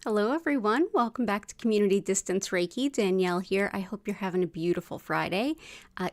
Hello everyone, welcome back to Community Distance Reiki. Danielle here. I hope you're having a beautiful Friday.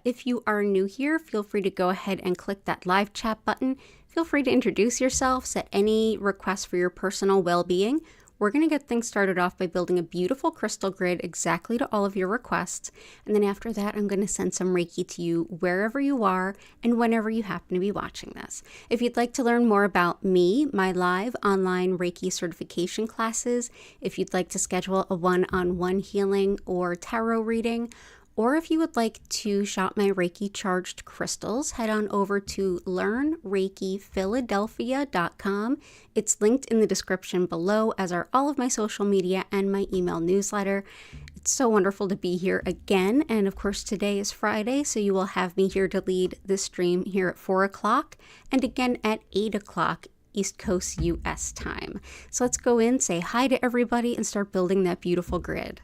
If you are new here, feel free to go ahead and click that live chat button. Feel free to introduce yourself, set any requests for your personal well-being. We're going to get things started off by building a beautiful crystal grid exactly to all of your requests. And then after that, I'm going to send some Reiki to you wherever you are and whenever you happen to be watching this. If you'd like to learn more about me, my live online Reiki certification classes, if you'd like to schedule a one-on-one healing or tarot reading, or if you would like to shop my Reiki charged crystals, head on over to learnreikiphiladelphia.com. It's linked in the description below, as are all of my social media and my email newsletter. It's so wonderful to be here again. And of course, today is Friday, so you will have me here to lead this stream here at 4 o'clock and again at 8 o'clock East Coast US time. So let's go in, say hi to everybody, and start building that beautiful grid.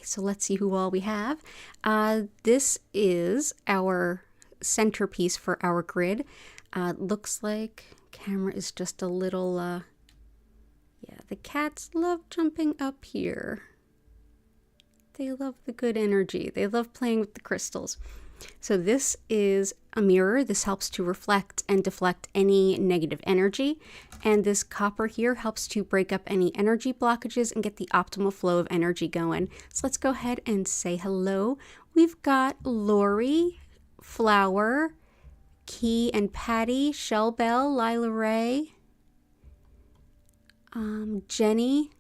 So let's see who all we have. This is our centerpiece for our grid. Looks like camera is just a little, yeah, the cats love jumping up here. They love the good energy. They love playing with the crystals. So this is a mirror. This helps to reflect and deflect any negative energy. And this copper here helps to break up any energy blockages and get the optimal flow of energy going. So let's go ahead and say hello. We've got Lori, Flower, Key and Patty, Shell Bell, Lila Ray, Jenny,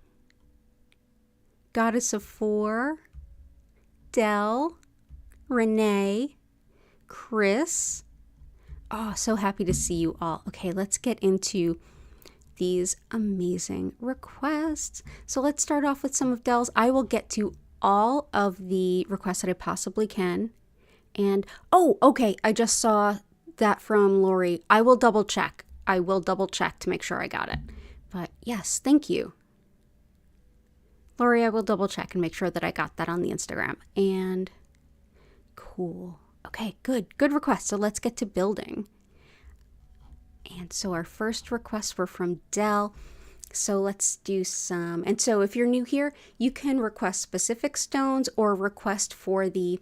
Goddess of Four, Dell, Renee, Chris. Oh, so happy to see you all. Okay, let's get into these amazing requests. So let's start off with some of Dell's. I will get to all of the requests that I possibly can. And, oh, okay, I just saw that from Lori. I will double check. I will double check to make sure I got it. But yes, thank you. Lori, I will double check and make sure that I got that on the Instagram. And cool. Okay, good request. So let's get to building. And so our first requests were from Dell. So let's do some. And so if you're new here, you can request specific stones or request for the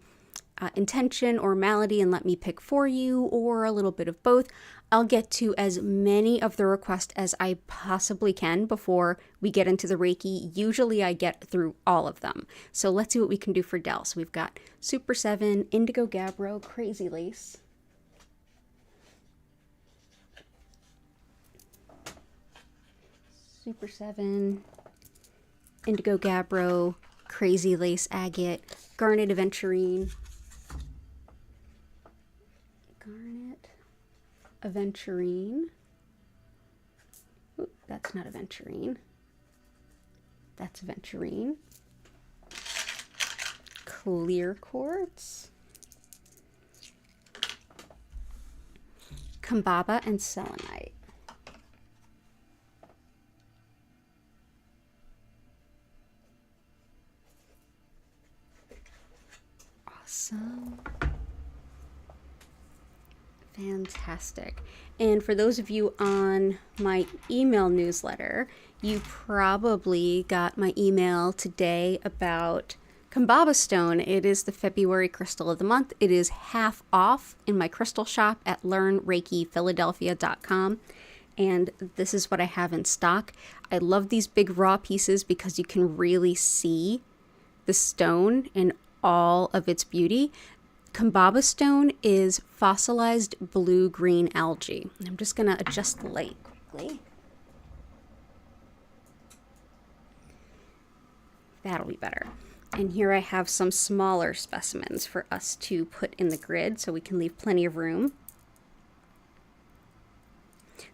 intention or malady and let me pick for you, or a little bit of both. I'll get to as many of the requests as I possibly can before we get into the Reiki. Usually I get through all of them. So let's see what we can do for Dell. So we've got Superseven, Indigo Gabro, Crazy Lace. Superseven, Indigo Gabro, Crazy Lace Agate, Garnet Aventurine, Aventurine. Oop, that's not Aventurine. That's Aventurine. Clear Quartz. Kambaba and Selenite. Awesome. Fantastic. And for those of you on my email newsletter, you probably got my email today about Kaba Stone. It is the February crystal of the month. It is half off in my crystal shop at learnreikiphiladelphia.com. And this is what I have in stock. I love these big raw pieces because you can really see the stone in all of its beauty. Kaba Stone is fossilized blue-green algae. I'm just going to adjust the light quickly. That'll be better. And here I have some smaller specimens for us to put in the grid so we can leave plenty of room.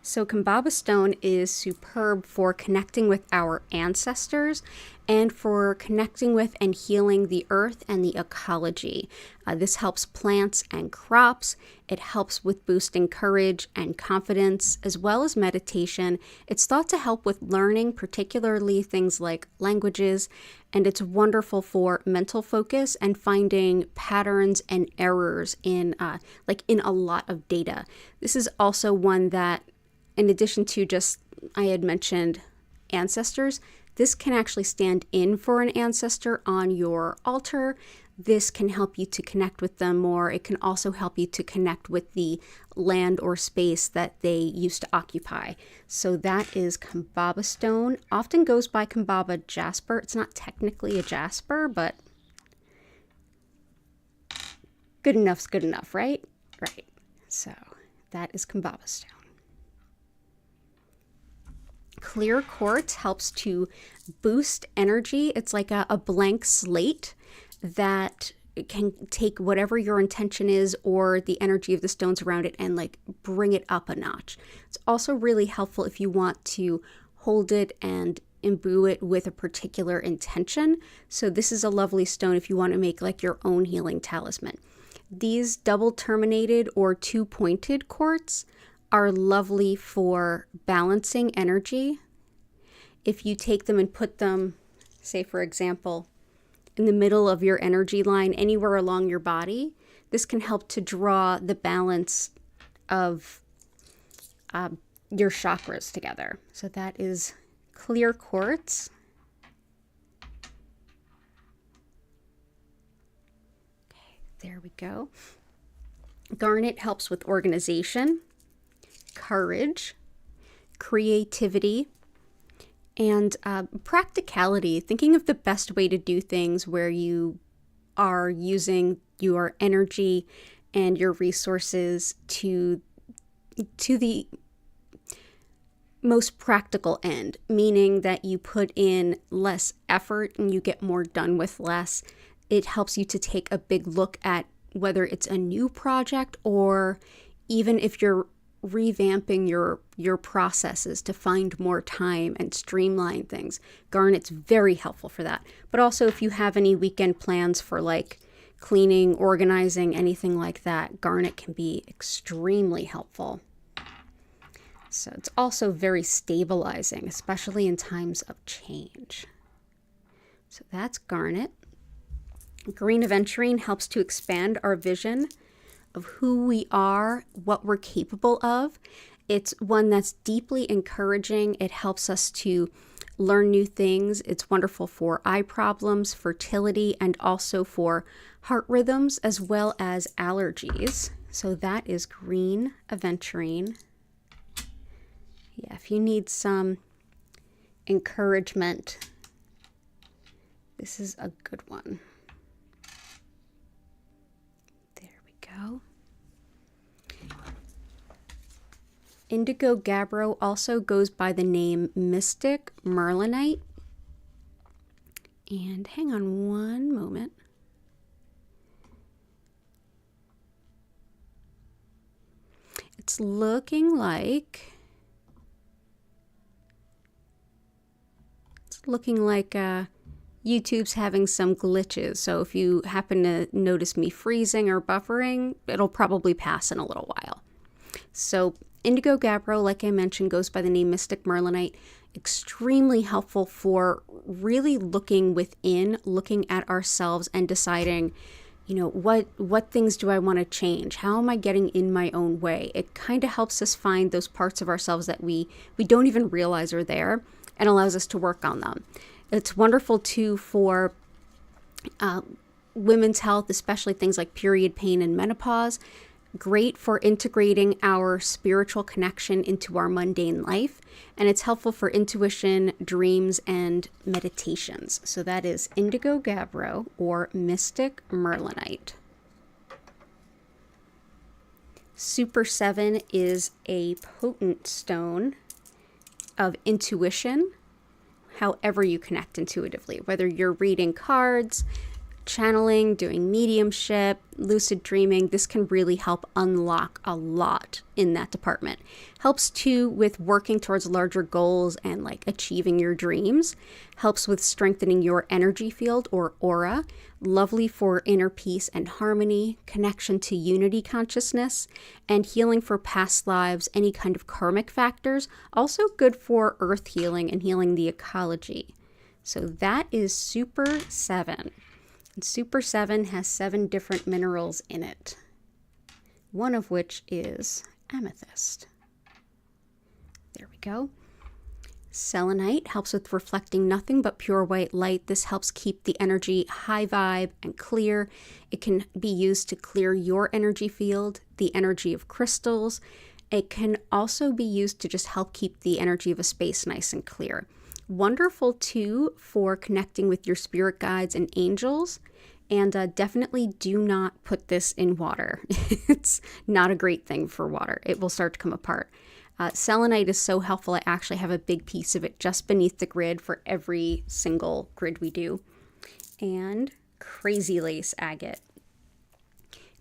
So Kaba Stone is superb for connecting with our ancestors and for connecting with and healing the earth and the ecology. This helps plants and crops. It helps with boosting courage and confidence, as well as meditation. It's thought to help with learning, particularly things like languages, and it's wonderful for mental focus and finding patterns and errors in a lot of data. This is also one that, in addition to just, I had mentioned ancestors, this can actually stand in for an ancestor on your altar. This can help you to connect with them more. It can also help you to connect with the land or space that they used to occupy. So that is Kaba Stone. Often goes by Kaba Jasper. It's not technically a jasper, but good enough's good enough, right? Right. So that is Kaba Stone. Clear quartz helps to boost energy. It's like a blank slate that can take whatever your intention is or the energy of the stones around it and like bring it up a notch. It's also really helpful if you want to hold it and imbue it with a particular intention. So this is a lovely stone if you want to make like your own healing talisman. These double terminated or two-pointed quartz are lovely for balancing energy. If you take them and put them, say for example, in the middle of your energy line, anywhere along your body, this can help to draw the balance of your chakras together. So that is clear quartz. Okay, there we go. Garnet helps with organization, courage, creativity, and practicality. Thinking of the best way to do things where you are using your energy and your resources to the most practical end, meaning that you put in less effort and you get more done with less. It helps you to take a big look at whether it's a new project or even if you're revamping your processes to find more time and streamline things. Garnet's very helpful for that. But also if you have any weekend plans for like cleaning, organizing, anything like that, garnet can be extremely helpful. So it's also very stabilizing, especially in times of change. So that's garnet. Green aventurine helps to expand our vision of who we are, what we're capable of. It's one that's deeply encouraging. It helps us to learn new things. It's wonderful for eye problems, fertility, and also for heart rhythms, as well as allergies. So that is green aventurine. Yeah, if you need some encouragement, this is a good one. Go. Indigo Gabro also goes by the name Mystic Merlinite. And hang on one moment. It's looking like YouTube's having some glitches, so if you happen to notice me freezing or buffering, it'll probably pass in a little while. So Indigo Gabro, like I mentioned, goes by the name Mystic Merlinite. Extremely helpful for really looking within, looking at ourselves and deciding, you know, what things do I want to change? How am I getting in my own way? It kind of helps us find those parts of ourselves that we don't even realize are there and allows us to work on them. It's wonderful too for women's health, especially things like period pain and menopause. Great for integrating our spiritual connection into our mundane life. And it's helpful for intuition, dreams, and meditations. So that is Indigo Gabro or Mystic Merlinite. Superseven is a potent stone of intuition, however you connect intuitively, whether you're reading cards, channeling, doing mediumship, lucid dreaming, this can really help unlock a lot in that department. Helps too with working towards larger goals and like achieving your dreams. Helps with strengthening your energy field or aura. Lovely for inner peace and harmony, connection to unity consciousness, and healing for past lives, any kind of karmic factors. Also good for earth healing and healing the ecology. So that is Superseven. And Superseven has 7 different minerals in it, one of which is amethyst. There we go. Selenite helps with reflecting nothing but pure white light. This helps keep the energy high vibe and clear. It can be used to clear your energy field, the energy of crystals. It can also be used to just help keep the energy of a space nice and clear. Wonderful too for connecting with your spirit guides and angels. And definitely do not put this in water. It's not a great thing for water. It will start to come apart. Selenite is so helpful. I actually have a big piece of it just beneath the grid for every single grid we do. And Crazy Lace Agate.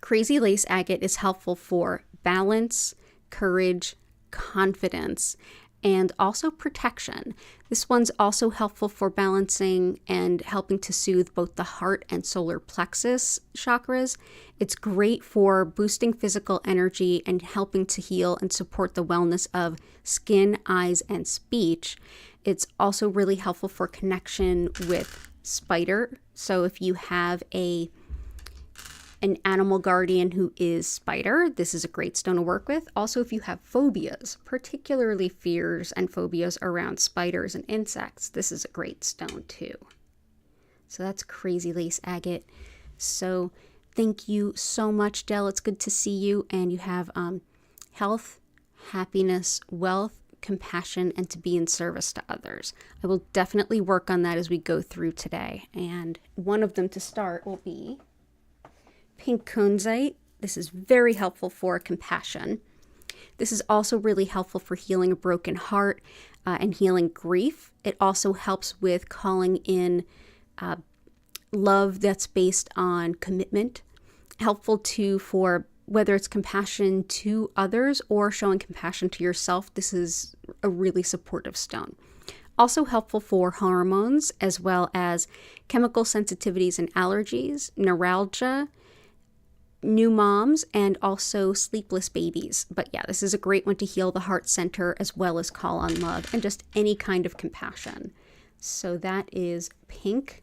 Crazy Lace Agate is helpful for balance, courage, confidence, and also protection. This one's also helpful for balancing and helping to soothe both the heart and solar plexus chakras. It's great for boosting physical energy and helping to heal and support the wellness of skin, eyes, and speech. It's also really helpful for connection with spider. So if you have an animal guardian who is spider, this is a great stone to work with. Also, if you have phobias, particularly fears and phobias around spiders and insects, this is a great stone too. So that's Crazy Lace Agate. So thank you so much, Del. It's good to see you. And you have health, happiness, wealth, compassion, and to be in service to others. I will definitely work on that as we go through today. And one of them to start will be pink kunzite. This is very helpful for compassion. This is also really helpful for healing a broken heart and healing grief. It also helps with calling in love that's based on commitment. Helpful too for whether it's compassion to others or showing compassion to yourself. This is a really supportive stone. Also helpful for hormones as well as chemical sensitivities and allergies, neuralgia, new moms, and also sleepless babies. But yeah, this is a great one to heal the heart center as well as call on love and just any kind of compassion. So that is pink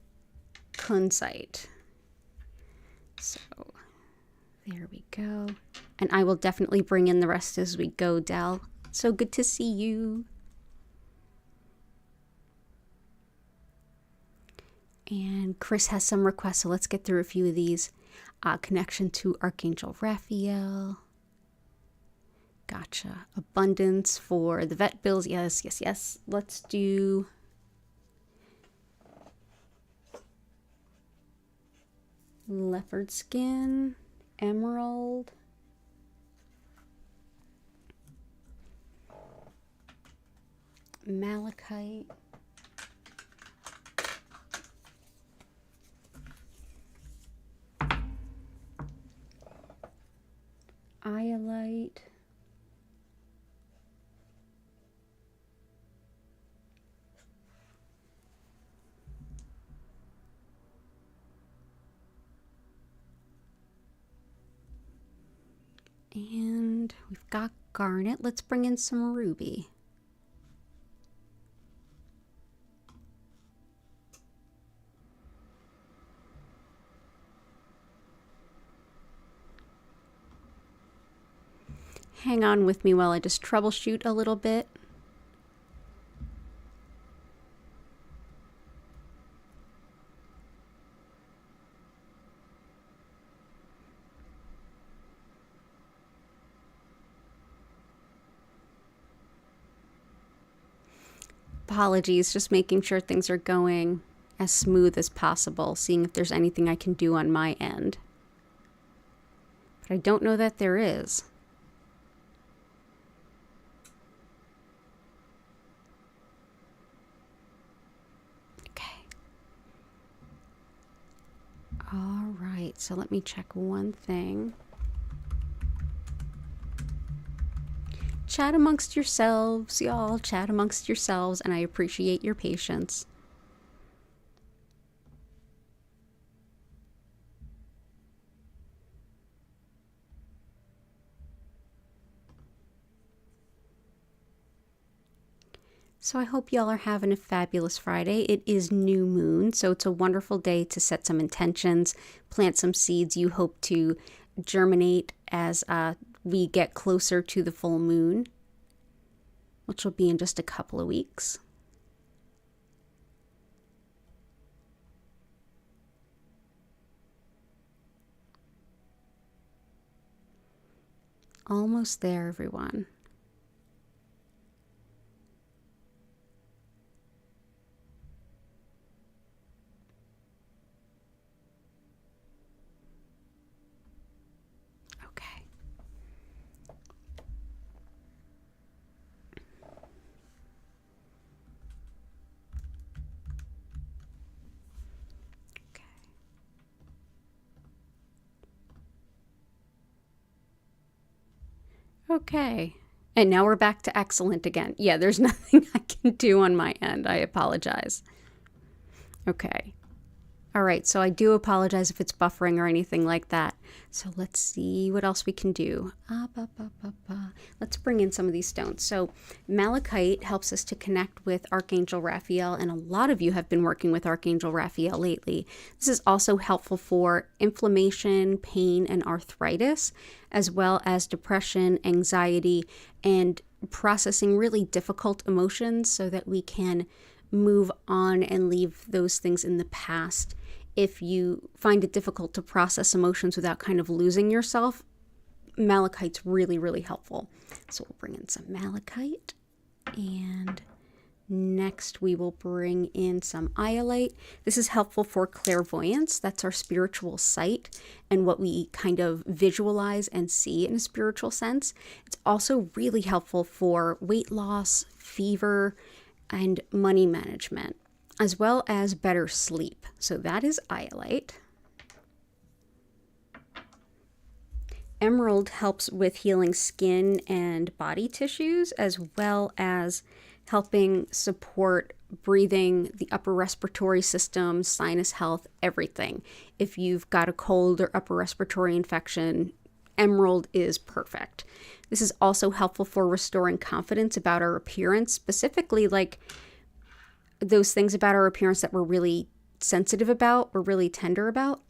kunzite. So there we go. And I will definitely bring in the rest as we go, Del. So good to see you. And Chris has some requests, so let's get through a few of these. Connection to Archangel Raphael. Gotcha. Abundance for the vet bills. Yes, yes, yes. Let's do leopard skin, emerald, malachite, Iite, and we've got garnet. Let's bring in some ruby. Hang on with me while I just troubleshoot a little bit. Apologies, just making sure things are going as smooth as possible, seeing if there's anything I can do on my end. But I don't know that there is. so let me check one thing. Chat amongst yourselves, y'all. Chat amongst yourselves, and I appreciate your patience. So I hope y'all are having a fabulous Friday. It is new moon, so it's a wonderful day to set some intentions, plant some seeds you hope to germinate as we get closer to the full moon, which will be in just a couple of weeks. Almost there, everyone. Okay. And now we're back to excellent again. Yeah, there's nothing I can do on my end. I apologize. Okay. All right, so I do apologize if it's buffering or anything like that. So let's see what else we can do. Let's bring in some of these stones. So Malachite helps us to connect with Archangel Raphael, and a lot of you have been working with Archangel Raphael lately. This is also helpful for inflammation, pain, and arthritis, as well as depression, anxiety, and processing really difficult emotions so that we can move on and leave those things in the past. If you find it difficult to process emotions without kind of losing yourself, Malachite's really, really helpful. So we'll bring in some Malachite, and next we will bring in some Iolite. This is helpful for clairvoyance. That's our spiritual sight and what we kind of visualize and see in a spiritual sense. It's also really helpful for weight loss, fever, and money management, as well as better sleep. So that is Iolite. Emerald helps with healing skin and body tissues, as well as helping support breathing, the upper respiratory system, sinus health, everything. If you've got a cold or upper respiratory infection, emerald is perfect. This is also helpful for restoring confidence about our appearance, specifically like those things about our appearance that we're really sensitive about, we're really tender about.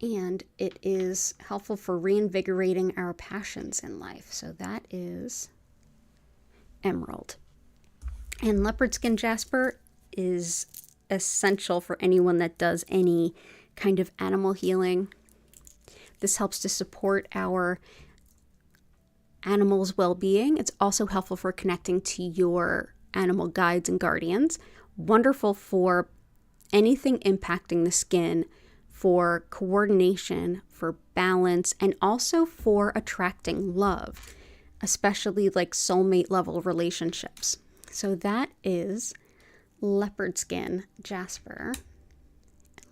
And it is helpful for reinvigorating our passions in life. So that is emerald. And leopard skin jasper is essential for anyone that does any kind of animal healing. This helps to support our animals' well-being. It's also helpful for connecting to your animal guides and guardians. Wonderful for anything impacting the skin, for coordination, for balance, and also for attracting love, especially like soulmate level relationships. So that is leopard skin jasper.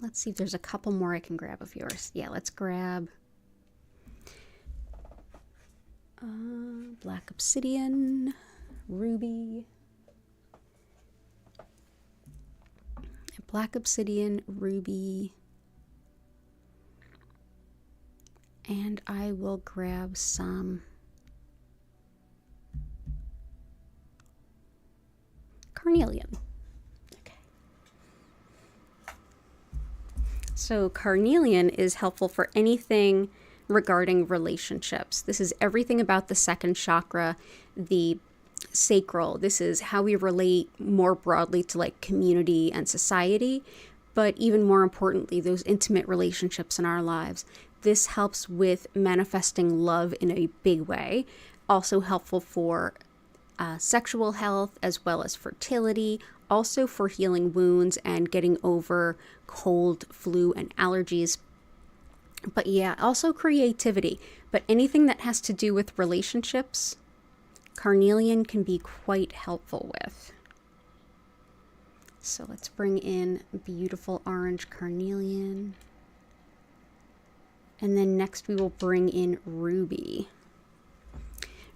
Let's see if there's a couple more I can grab of yours. Yeah, let's grab black obsidian, ruby, black obsidian, ruby, and I will grab some carnelian. Okay. So carnelian is helpful for anything regarding relationships. This is everything about the second chakra, the sacral. This is how we relate more broadly to like community and society, but even more importantly, those intimate relationships in our lives. This helps with manifesting love in a big way. Also helpful for sexual health as well as fertility, also for healing wounds and getting over cold, flu, and allergies. But yeah, also creativity. But anything that has to do with relationships, carnelian can be quite helpful with. So let's bring in beautiful orange carnelian. And then next we will bring in Ruby.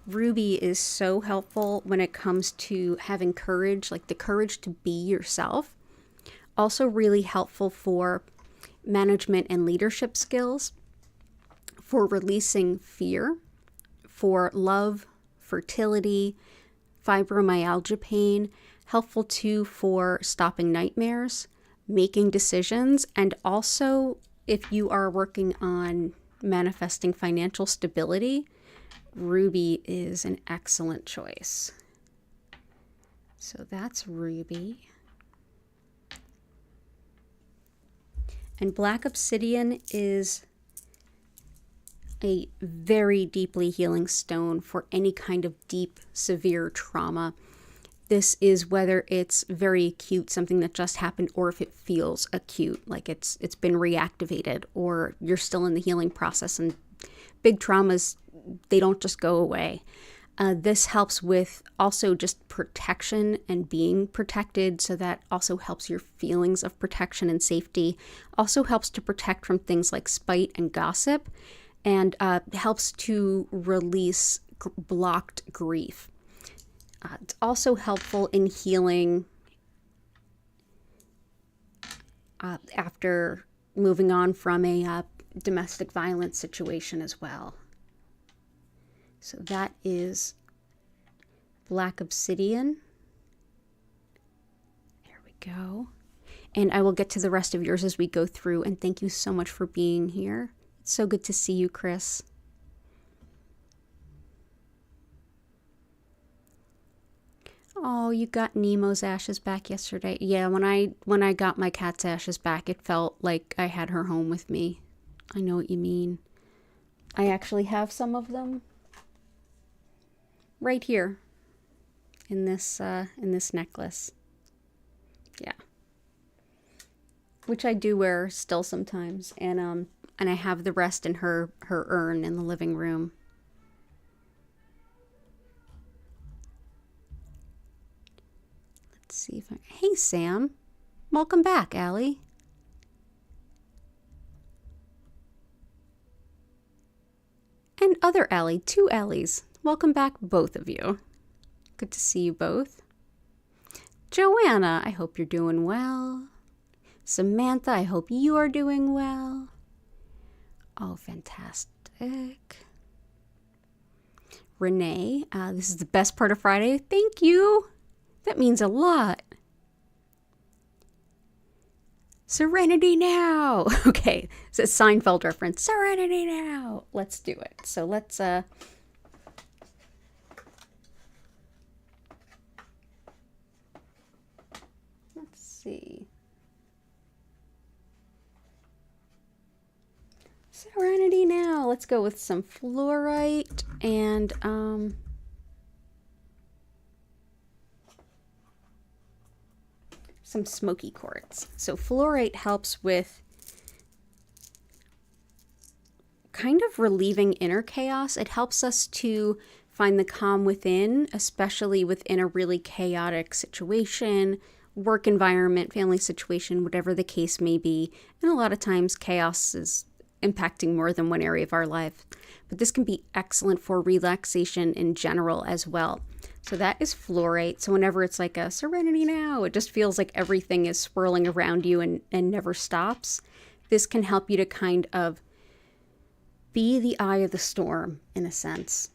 Ruby is so helpful when it comes to having courage, like the courage to be yourself. Also really helpful for management and leadership skills, for releasing fear, for love, fertility, fibromyalgia pain, helpful too for stopping nightmares, making decisions, and also if you are working on manifesting financial stability, Ruby is an excellent choice. So that's Ruby. And Black Obsidian is a very deeply healing stone for any kind of deep, severe trauma. This is whether it's very acute, something that just happened, or if it feels acute, like it's been reactivated, or you're still in the healing process. And big traumas, they don't just go away. This helps with also just protection and being protected, so that also helps your feelings of protection and safety. Also helps to protect from things like spite and gossip, and helps to release blocked grief. It's also helpful in healing after moving on from a domestic violence situation as well. So that is Black Obsidian. There we go. And I will get to the rest of yours as we go through. And thank you so much for being here. It's so good to see you, Chris. Oh, you got Nemo's ashes back yesterday. Yeah, when I got my cat's ashes back, it felt like I had her home with me. I know what you mean. I actually have some of them right here in this necklace. Yeah. Which I do wear still sometimes, and I have the rest in her urn in the living room. Let's see if hey Sam, welcome back, Allie. And other Allie, 2 Allies. Welcome back, both of you. Good to see you both. Joanna, I hope you're doing well. Samantha, I hope you are doing well. Oh, fantastic. Renee, this is the best part of Friday. Thank you. That means a lot. Serenity now. Okay, it's a Seinfeld reference. Serenity now. Let's do it. So let's see. Serenity now. Let's go with some fluorite and some smoky quartz. So fluorite helps with kind of relieving inner chaos. It helps us to find the calm within, especially within a really chaotic situation, work environment, family situation, whatever the case may be. And a lot of times chaos is impacting more than one area of our life. But this can be excellent for relaxation in general as well. So that is fluorite. So whenever it's like a serenity now, it just feels like everything is swirling around you and never stops. This can help you to kind of be the eye of the storm in a sense.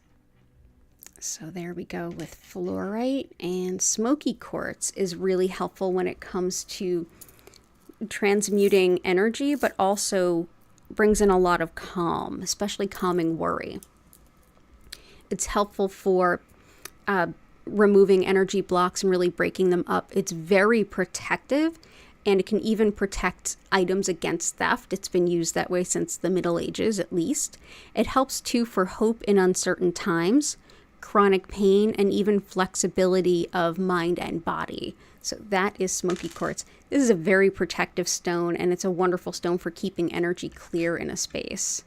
So there we go with fluorite. And smoky quartz is really helpful when it comes to transmuting energy, but also brings in a lot of calm, especially calming worry. It's helpful for removing energy blocks and really breaking them up. It's very protective, and it can even protect items against theft. It's been used that way since the Middle Ages, at least. It helps too for hope in uncertain times, chronic pain, and even flexibility of mind and body. So that is smoky quartz. This is a very protective stone, and it's a wonderful stone for keeping energy clear in a space.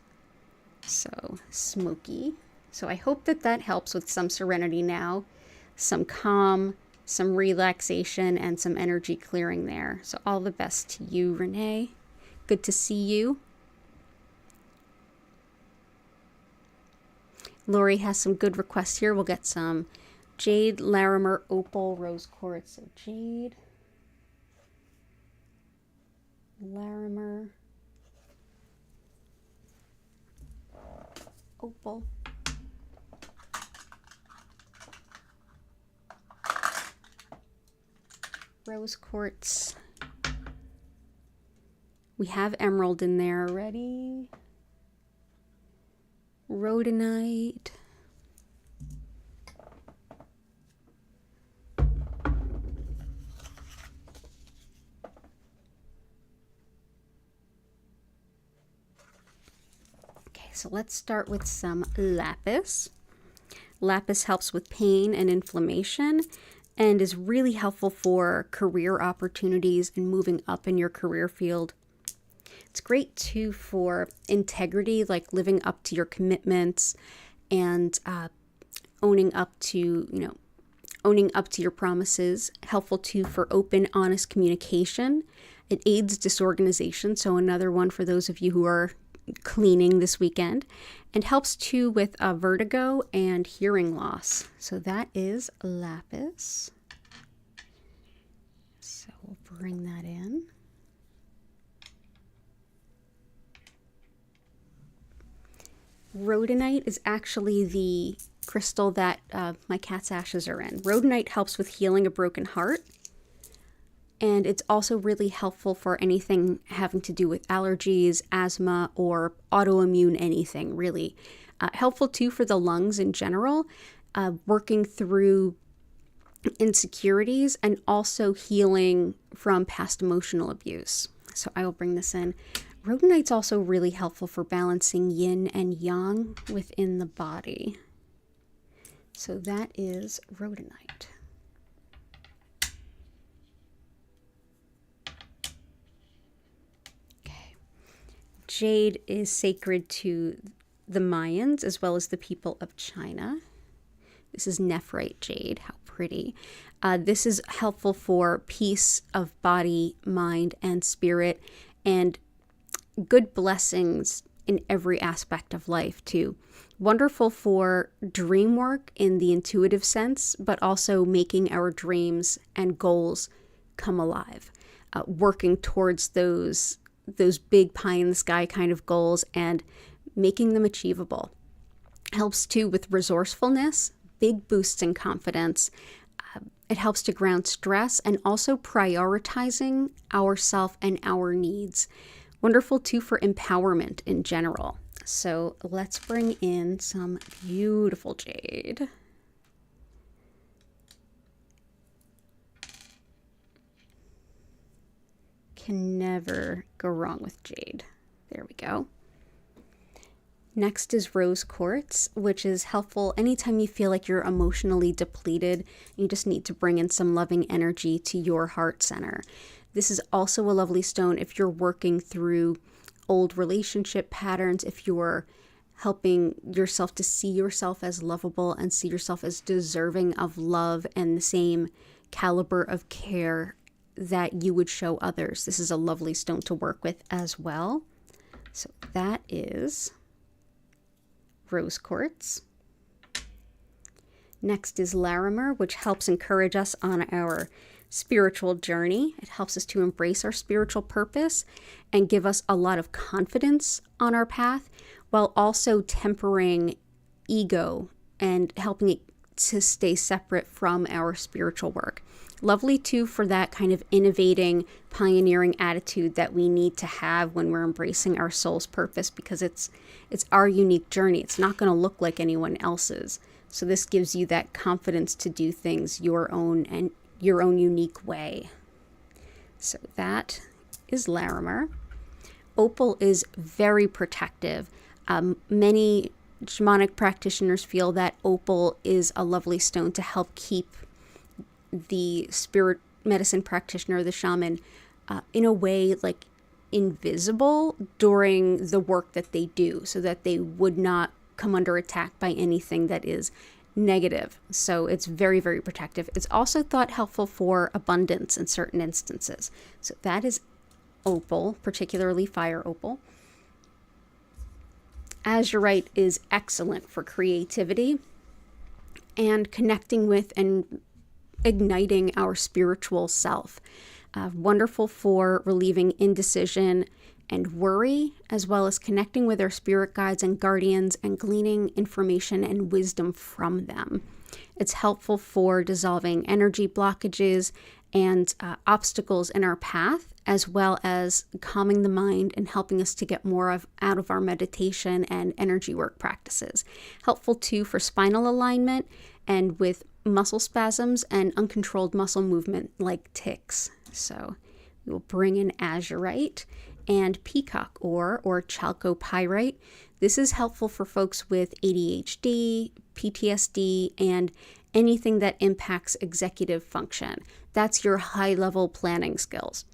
So smoky. So I hope that that helps with some serenity now, some calm, some relaxation, and some energy clearing there. So all the best to you, Renee. Good to see you. Lori has some good requests here. We'll get some Jade, Larimer, Opal, Rose Quartz. So Jade, Larimer, Opal, Rose Quartz. We have Emerald in there already. Rhodonite. Okay, so let's start with some Lapis. Lapis helps with pain and inflammation and is really helpful for career opportunities and moving up in your career field. It's great too for integrity, like living up to your commitments and owning up to your promises. Helpful too for open, honest communication. It aids disorganization, so another one for those of you who are cleaning this weekend. And helps too with vertigo and hearing loss. So that is Lapis. So we'll bring that in. Rhodonite is actually the crystal that my cat's ashes are in. Rhodonite helps with healing a broken heart. And it's also really helpful for anything having to do with allergies, asthma, or autoimmune anything, really. Helpful too for the lungs in general, working through insecurities and also healing from past emotional abuse. So I will bring this in. Rhodonite's also really helpful for balancing yin and yang within the body. So that is Rhodonite. Okay. Jade is sacred to the Mayans as well as the people of China. This is nephrite jade. How pretty. This is helpful for peace of body, mind, and spirit, and good blessings in every aspect of life too. Wonderful for dream work in the intuitive sense, but also making our dreams and goals come alive. Working towards those big pie in the sky kind of goals and making them achievable. Helps too with resourcefulness, big boosts in confidence. It helps to ground stress and also prioritizing ourself and our needs. Wonderful too for empowerment in general. So let's bring in some beautiful jade. Can never go wrong with jade. There we go. Next is rose quartz, which is helpful anytime you feel like you're emotionally depleted. You just need to bring in some loving energy to your heart center. This is also a lovely stone if you're working through old relationship patterns, if you're helping yourself to see yourself as lovable and see yourself as deserving of love and the same caliber of care that you would show others. This is a lovely stone to work with as well. So that is rose quartz. Next is Larimer, which helps encourage us on our spiritual journey. It helps us to embrace our spiritual purpose and give us a lot of confidence on our path, while also tempering ego and helping it to stay separate from our spiritual work. Lovely too for that kind of innovating, pioneering attitude that we need to have when we're embracing our soul's purpose, because it's our unique journey. It's not going to look like anyone else's. So this gives you that confidence to do things your own and your own unique way. So that is Larimer. Opal is very protective. Many shamanic practitioners feel that opal is a lovely stone to help keep the spirit medicine practitioner, the shaman, in a way like invisible during the work that they do, so that they would not come under attack by anything that is negative. So it's very, very protective. It's also thought helpful for abundance in certain instances. So that is opal, particularly fire opal. Azerite is excellent for creativity and connecting with and igniting our spiritual self. Wonderful for relieving indecision and worry, as well as connecting with our spirit guides and guardians and gleaning information and wisdom from them. It's helpful for dissolving energy blockages and obstacles in our path, as well as calming the mind and helping us to get more out of our meditation and energy work practices. Helpful too for spinal alignment and with muscle spasms and uncontrolled muscle movement like tics. So we will bring in Azerite and peacock ore or Chalco Pyrite. This is helpful for folks with ADHD, PTSD, and anything that impacts executive function. That's your high-level planning skills.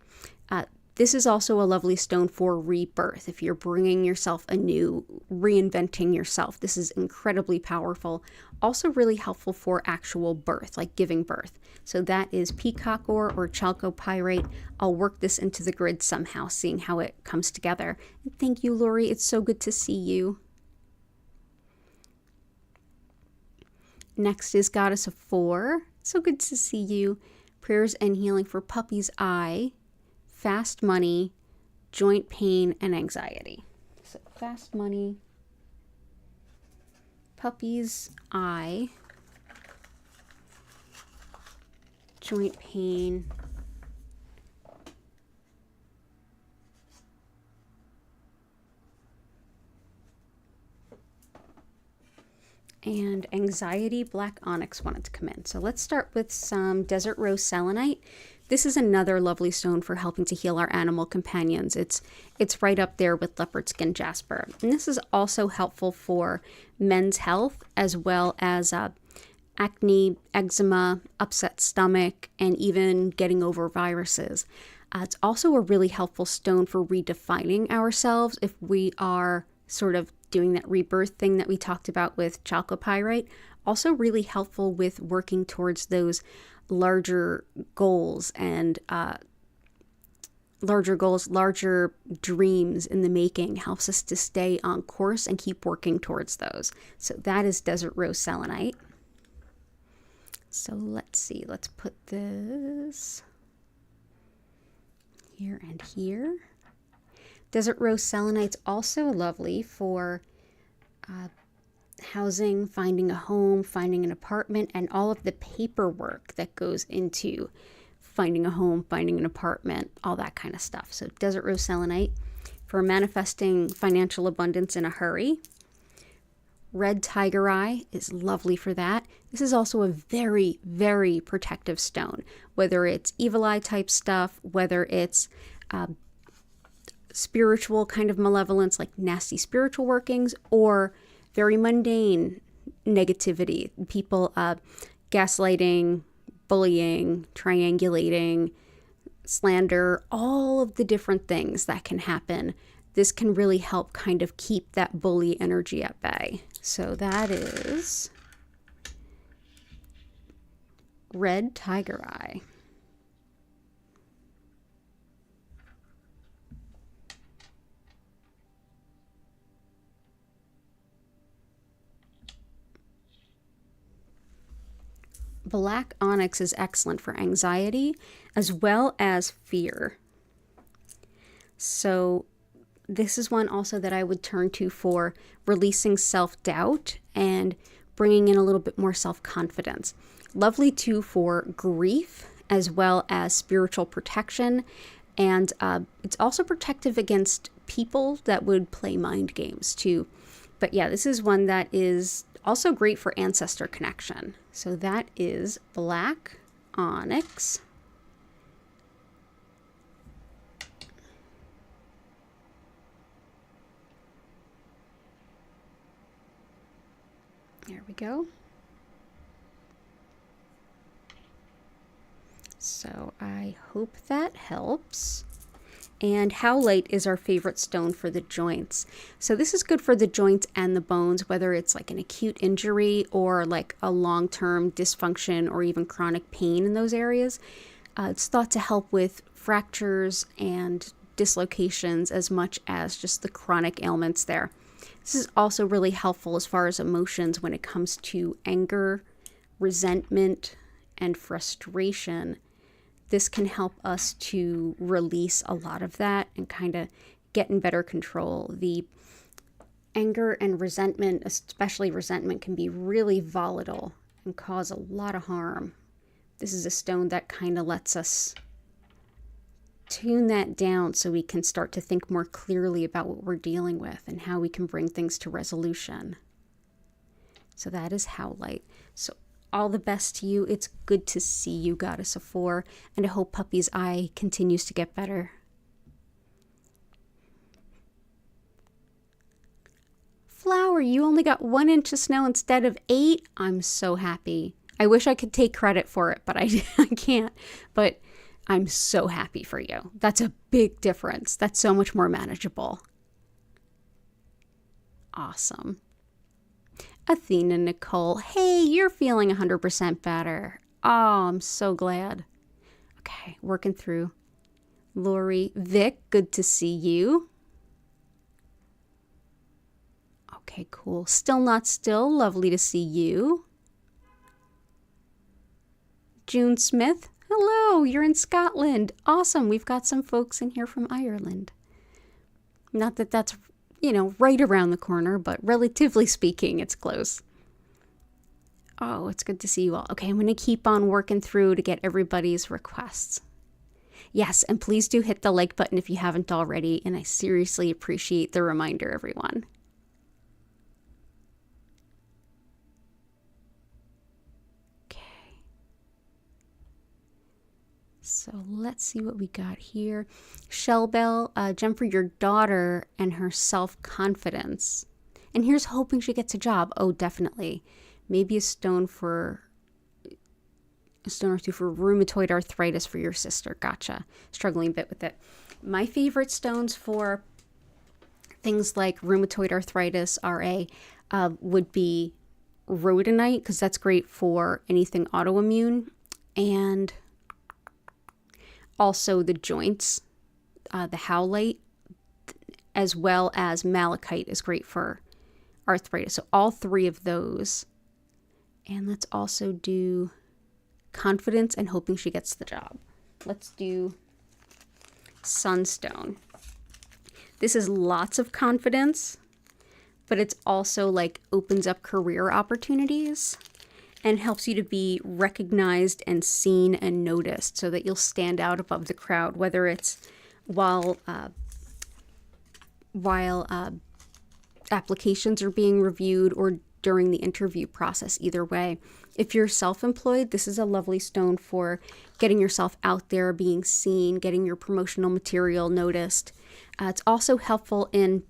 This is also a lovely stone for rebirth. If you're bringing yourself anew, reinventing yourself, this is incredibly powerful. Also really helpful for actual birth, like giving birth. So that is peacock ore or Chalco Pyrite. I'll work this into the grid somehow, seeing how it comes together. And thank you, Lori. It's so good to see you. Next is Goddess of Four. So good to see you. Prayers and healing for puppy's eye, fast money, joint pain, and anxiety. So fast money, puppy's eye, joint pain, and anxiety. Black onyx wanted to come in. So let's start with some desert rose selenite. This is another lovely stone for helping to heal our animal companions. It's right up there with leopard skin jasper. And this is also helpful for men's health, as well as acne, eczema, upset stomach, and even getting over viruses. It's also a really helpful stone for redefining ourselves if we are sort of doing that rebirth thing that we talked about with Chalco Pyrite. Also really helpful with working towards those larger goals and larger dreams in the making. Helps us to stay on course and keep working towards those. So that is desert rose selenite. So let's see, let's put this here and here. Desert rose selenite's also lovely for housing, finding a home, finding an apartment, and all of the paperwork that goes into finding a home, finding an apartment, all that kind of stuff. So desert rose selenite for manifesting financial abundance in a hurry. Red tiger eye is lovely for that. This is also a very, very protective stone, whether it's evil eye type stuff, whether it's spiritual kind of malevolence, like nasty spiritual workings, or very mundane negativity, people gaslighting, bullying, triangulating, slander, all of the different things that can happen. This can really help kind of keep that bully energy at bay. So that is red tiger eye. Black onyx is excellent for anxiety as well as fear. So this is one also that I would turn to for releasing self-doubt and bringing in a little bit more self-confidence. Lovely too for grief as well as spiritual protection. And it's also protective against people that would play mind games too. But yeah, this is one that is also great for ancestor connection. So that is black onyx. There we go. So I hope that helps. And howlite is our favorite stone for the joints. So this is good for the joints and the bones, whether it's like an acute injury or like a long-term dysfunction or even chronic pain in those areas. It's thought to help with fractures and dislocations as much as just the chronic ailments there. This is also really helpful as far as emotions when it comes to anger, resentment, and frustration. This can help us to release a lot of that and kind of get in better control. The anger and resentment, especially resentment, can be really volatile and cause a lot of harm. This is a stone that kind of lets us tune that down so we can start to think more clearly about what we're dealing with and how we can bring things to resolution. So that is Howlite. So all the best to you. It's good to see you, Goddess of Four, and I hope Puppy's eye continues to get better. Flower, you only got 1 inch of snow instead of 8. I'm so happy. I wish I could take credit for it, but I can't. But I'm so happy for you. That's a big difference. That's so much more manageable. Awesome. Athena Nicole, hey, you're feeling 100% better. Oh, I'm so glad. Okay, working through. Lori, Vic, good to see you. Okay, cool. Still Not Still, lovely to see you. June Smith, hello, you're in Scotland. Awesome, we've got some folks in here from Ireland. Not that that's, right around the corner, but relatively speaking, it's close. Oh, it's good to see you all. Okay, I'm going to keep on working through to get everybody's requests. Yes, and please do hit the like button if you haven't already, and I seriously appreciate the reminder, everyone. So let's see what we got here. Shellbell, gem for your daughter and her self-confidence. And here's hoping she gets a job. Oh, definitely. Maybe a stone or two for rheumatoid arthritis for your sister. Gotcha. Struggling a bit with it. My favorite stones for things like rheumatoid arthritis, RA, would be rhodonite, because that's great for anything autoimmune. And also the joints, the howlite, as well as malachite is great for arthritis. So all 3 of those. And let's also do confidence and hoping she gets the job. Let's do Sunstone. This is lots of confidence, but it's also like opens up career opportunities and helps you to be recognized and seen and noticed so that you'll stand out above the crowd, whether it's while applications are being reviewed or during the interview process. Either way, if you're self-employed, this is a lovely stone for getting yourself out there, being seen, getting your promotional material noticed. It's also helpful in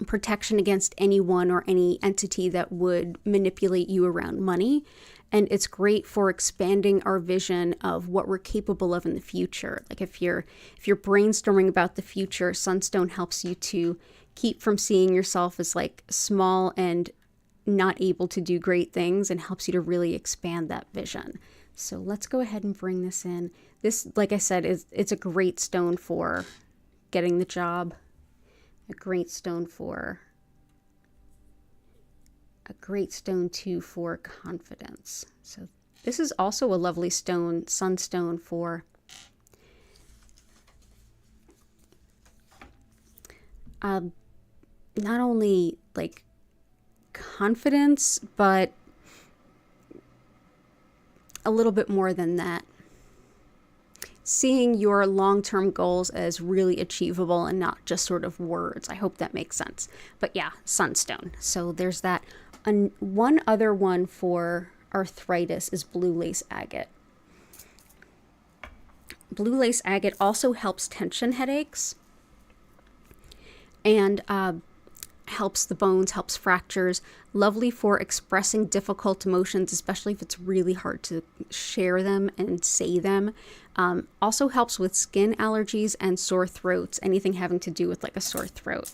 protection against anyone or any entity that would manipulate you around money. And it's great for expanding our vision of what we're capable of in the future. Like if you're brainstorming about the future, Sunstone helps you to keep from seeing yourself as like small and not able to do great things, and helps you to really expand that vision. So let's go ahead and bring this in. This, like I said, it's a great stone for getting the job. A great stone too for confidence. So this is also a lovely stone, sunstone, for not only like confidence, but a little bit more than that. Seeing your long-term goals as really achievable and not just sort of words. I hope that makes sense. But yeah, sunstone. So there's that. And one other one for arthritis is blue lace agate. Blue lace agate also helps tension headaches and helps the bones, helps fractures. Lovely for expressing difficult emotions, especially if it's really hard to share them and say them. Also helps with skin allergies and sore throats, anything having to do with like a sore throat.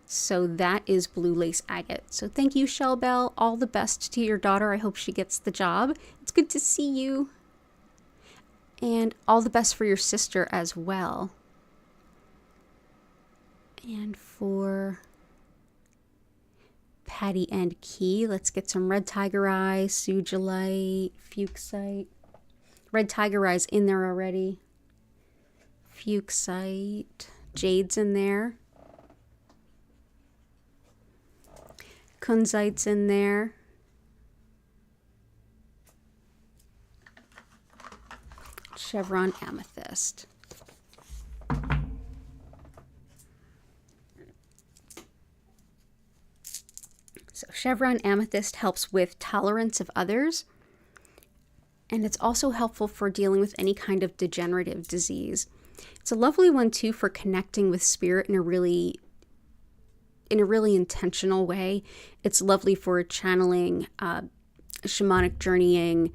So that is blue lace agate. So thank you, Shellbell. All the best to your daughter. I hope she gets the job. It's good to see you. And all the best for your sister as well. And for Hattie and Key. Let's get some red tiger eye, Sugilite, Fuchsite. Red tiger eye's in there already. Fuchsite, Jade's in there. Kunzite's in there. Chevron Amethyst. So Chevron Amethyst helps with tolerance of others, and it's also helpful for dealing with any kind of degenerative disease. It's a lovely one too for connecting with spirit in a really intentional way. It's lovely for channeling, shamanic journeying,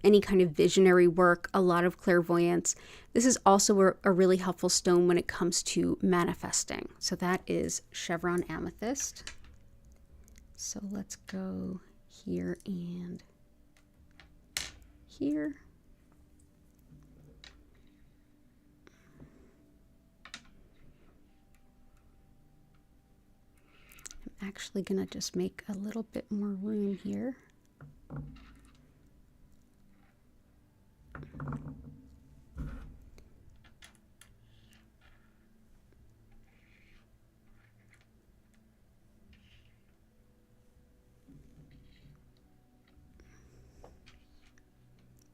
any kind of visionary work, a lot of clairvoyance. This is also a really helpful stone when it comes to manifesting. So that is Chevron Amethyst. So let's go here and here. I'm actually gonna just make a little bit more room here.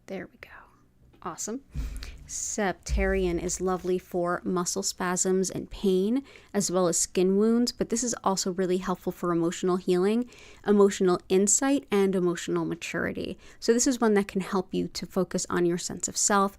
There we go. Awesome. Septarian is lovely for muscle spasms and pain, as well as skin wounds, but this is also really helpful for emotional healing, emotional insight, and emotional maturity. So this is one that can help you to focus on your sense of self,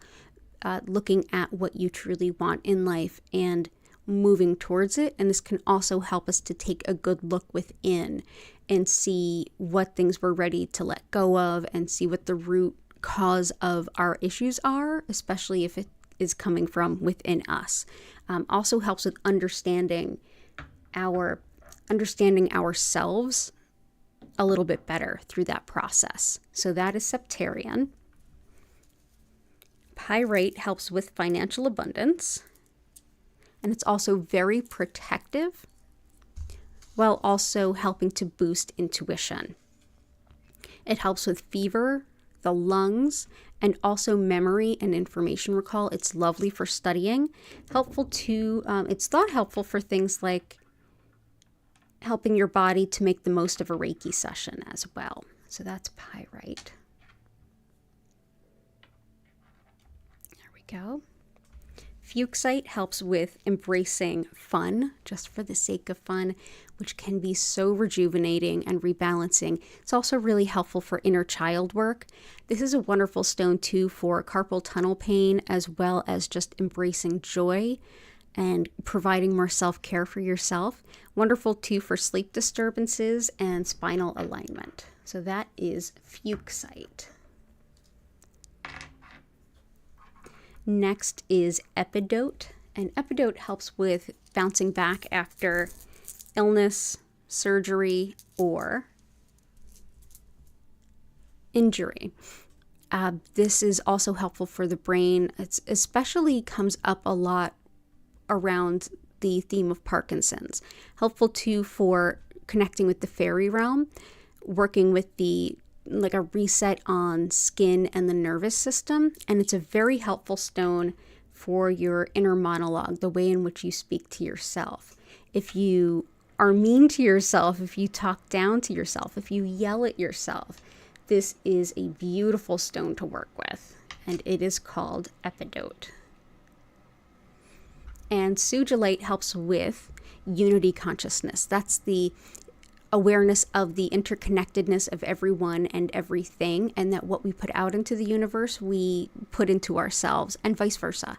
looking at what you truly want in life and moving towards it. And this can also help us to take a good look within and see what things we're ready to let go of and see what the root cause of our issues are, especially if it is coming from within us. Also helps with understanding ourselves a little bit better through that process. So that is Septarian. Pyrite helps with financial abundance, and it's also very protective while also helping to boost intuition. It helps with fever, the lungs, and also memory and information recall. It's lovely for studying. Helpful to, it's thought helpful for things like helping your body to make the most of a Reiki session as well. So that's Pyrite. There we go. Fuchsite helps with embracing fun, just for the sake of fun, which can be so rejuvenating and rebalancing. It's also really helpful for inner child work. This is a wonderful stone too for carpal tunnel pain, as well as just embracing joy and providing more self-care for yourself. Wonderful too for sleep disturbances and spinal alignment. So that is Fuchsite. Next is Epidote, and Epidote helps with bouncing back after illness, surgery, or injury. This is also helpful for the brain. It especially comes up a lot around the theme of Parkinson's. Helpful too for connecting with the fairy realm, working with like a reset on skin and the nervous system. And it's a very helpful stone for your inner monologue, the way in which you speak to yourself. If you are mean to yourself, if you talk down to yourself, if you yell at yourself, this is a beautiful stone to work with. And it is called Epidote. And Sugilite helps with unity consciousness. That's the awareness of the interconnectedness of everyone and everything, and that what we put out into the universe, we put into ourselves, and vice versa.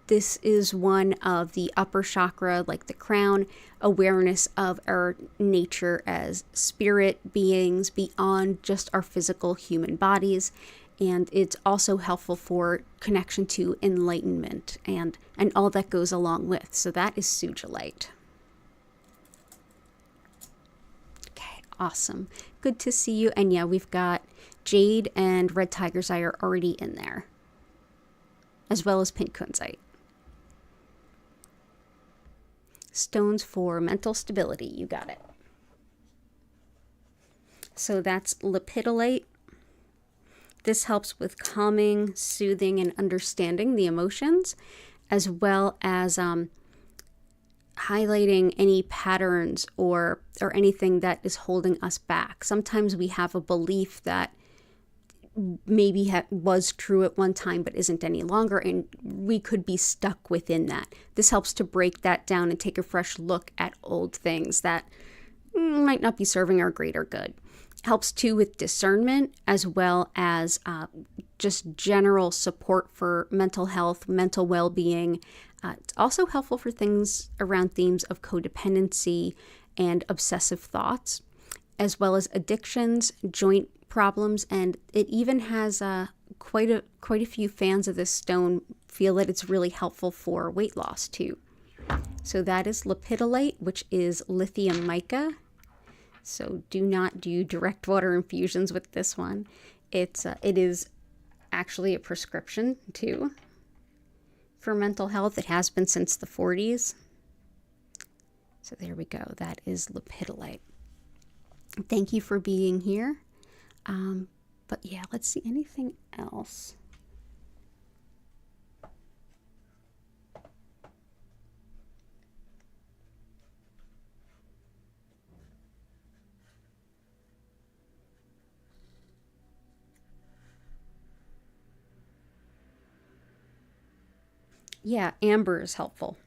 This is one of the upper chakra, like the crown, awareness of our nature as spirit beings beyond just our physical human bodies. And it's also helpful for connection to enlightenment and all that goes along with. So that is Sugilite. Awesome. Good to see you. And yeah, we've got Jade and Red Tiger's Eye are already in there, as well as Pink Kunzite. Stones for mental stability. You got it. So that's Lipidolite. This helps with calming, soothing, and understanding the emotions, as well as highlighting any patterns or anything that is holding us back. Sometimes we have a belief that maybe was true at one time but isn't any longer, and we could be stuck within that. This helps to break that down and take a fresh look at old things that might not be serving our greater good. Helps too with discernment, as well as just general support for mental health, mental well-being. It's also helpful for things around themes of codependency and obsessive thoughts, as well as addictions, joint problems, and it even has quite a few fans of this stone feel that it's really helpful for weight loss too. So that is Lipidolite, which is lithium mica. So do not do direct water infusions with this one. It is actually a prescription too for mental health. It has been since the 40s. So there we go. That is Lipidolite. Thank you for being here. But yeah, let's see anything else. Yeah, amber is helpful.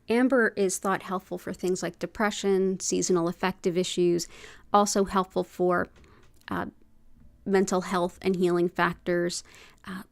Amber is thought helpful for things like depression, seasonal affective issues, also helpful for mental health and healing factors.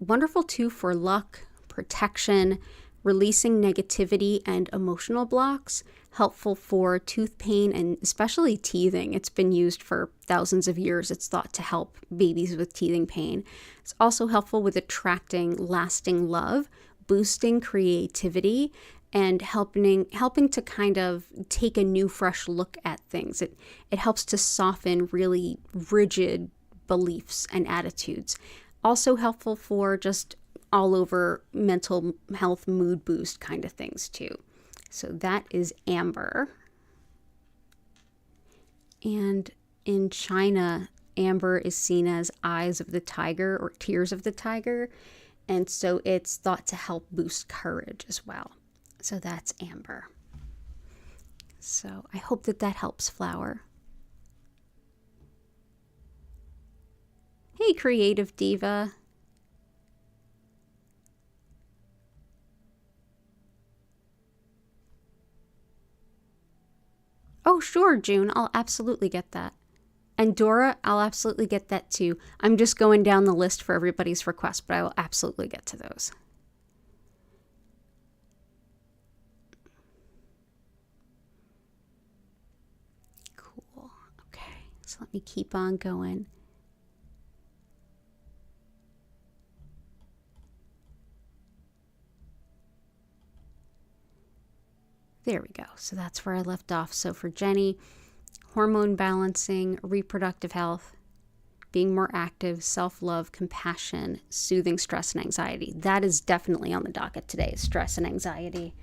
Wonderful too for luck, protection, releasing negativity and emotional blocks. Helpful for tooth pain and especially teething. It's been used for thousands of years. It's thought to help babies with teething pain. It's also helpful with attracting lasting love, boosting creativity, and helping to kind of take a new, fresh look at things. It helps to soften really rigid beliefs and attitudes. Also helpful for just all over mental health, mood boost kind of things too. So that is amber. And in China, amber is seen as eyes of the tiger or tears of the tiger. And so it's thought to help boost courage as well. So that's amber. So I hope that helps, Flower. Hey, Creative Diva. Oh, sure, June. I'll absolutely get that. And Dora, I'll absolutely get that too. I'm just going down the list for everybody's requests, but I will absolutely get to those. Cool. Okay, so let me keep on going. There we go. So that's where I left off. So for Jenny, hormone balancing, reproductive health, being more active, self-love, compassion, soothing stress and anxiety. That is definitely on the docket today, stress and anxiety.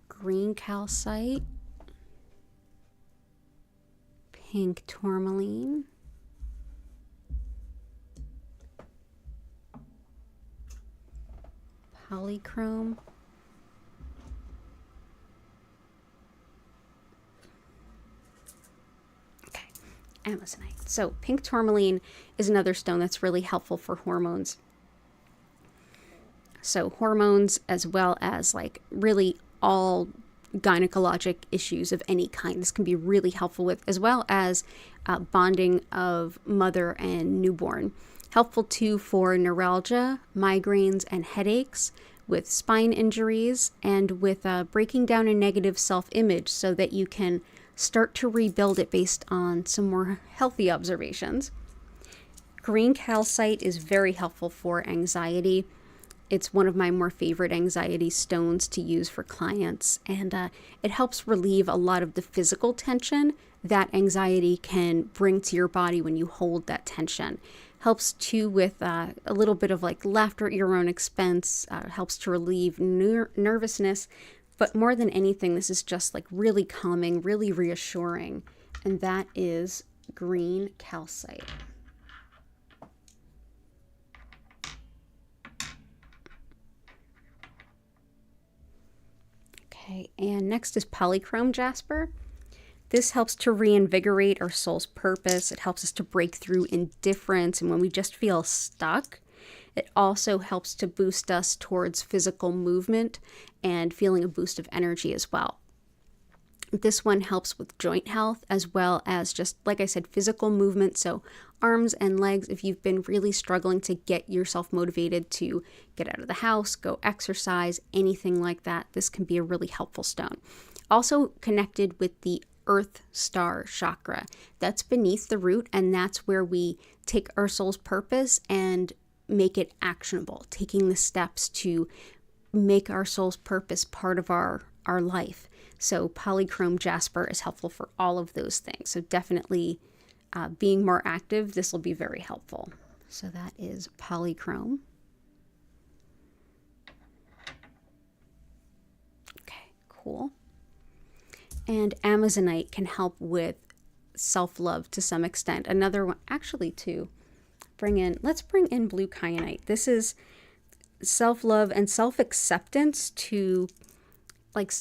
Green calcite, pink tourmaline, polychrome, amazonite. So pink tourmaline is another stone that's really helpful for hormones. So hormones, as well as like really all gynecologic issues of any kind, this can be really helpful with, as well as bonding of mother and newborn. Helpful too for neuralgia, migraines, and headaches, with spine injuries, and with breaking down a negative self-image so that you can start to rebuild it based on some more healthy observations. Green calcite is very helpful for anxiety. It's one of my more favorite anxiety stones to use for clients, and it helps relieve a lot of the physical tension that anxiety can bring to your body when you hold that tension. Helps too with a little bit of like laughter at your own expense, helps to relieve nervousness, But more than anything, this is just like really calming, really reassuring. And that is green calcite. Okay, and next is polychrome jasper. This helps to reinvigorate our soul's purpose. It helps us to break through indifference and when we just feel stuck. It also helps to boost us towards physical movement and feeling a boost of energy as well. This one helps with joint health as well as just, like I said, physical movement. So arms and legs, if you've been really struggling to get yourself motivated to get out of the house, go exercise, anything like that, this can be a really helpful stone. Also connected with the Earth Star chakra. That's beneath the root, and that's where we take our soul's purpose and make it actionable, taking the steps to make our soul's purpose part of our life. So polychrome jasper is helpful for all of those things. So definitely being more active, this will be very helpful. So that is polychrome. Okay, cool. And Amazonite can help with self-love to some extent. Another one, actually, to let's bring in blue kyanite. This is self-love and self-acceptance, to like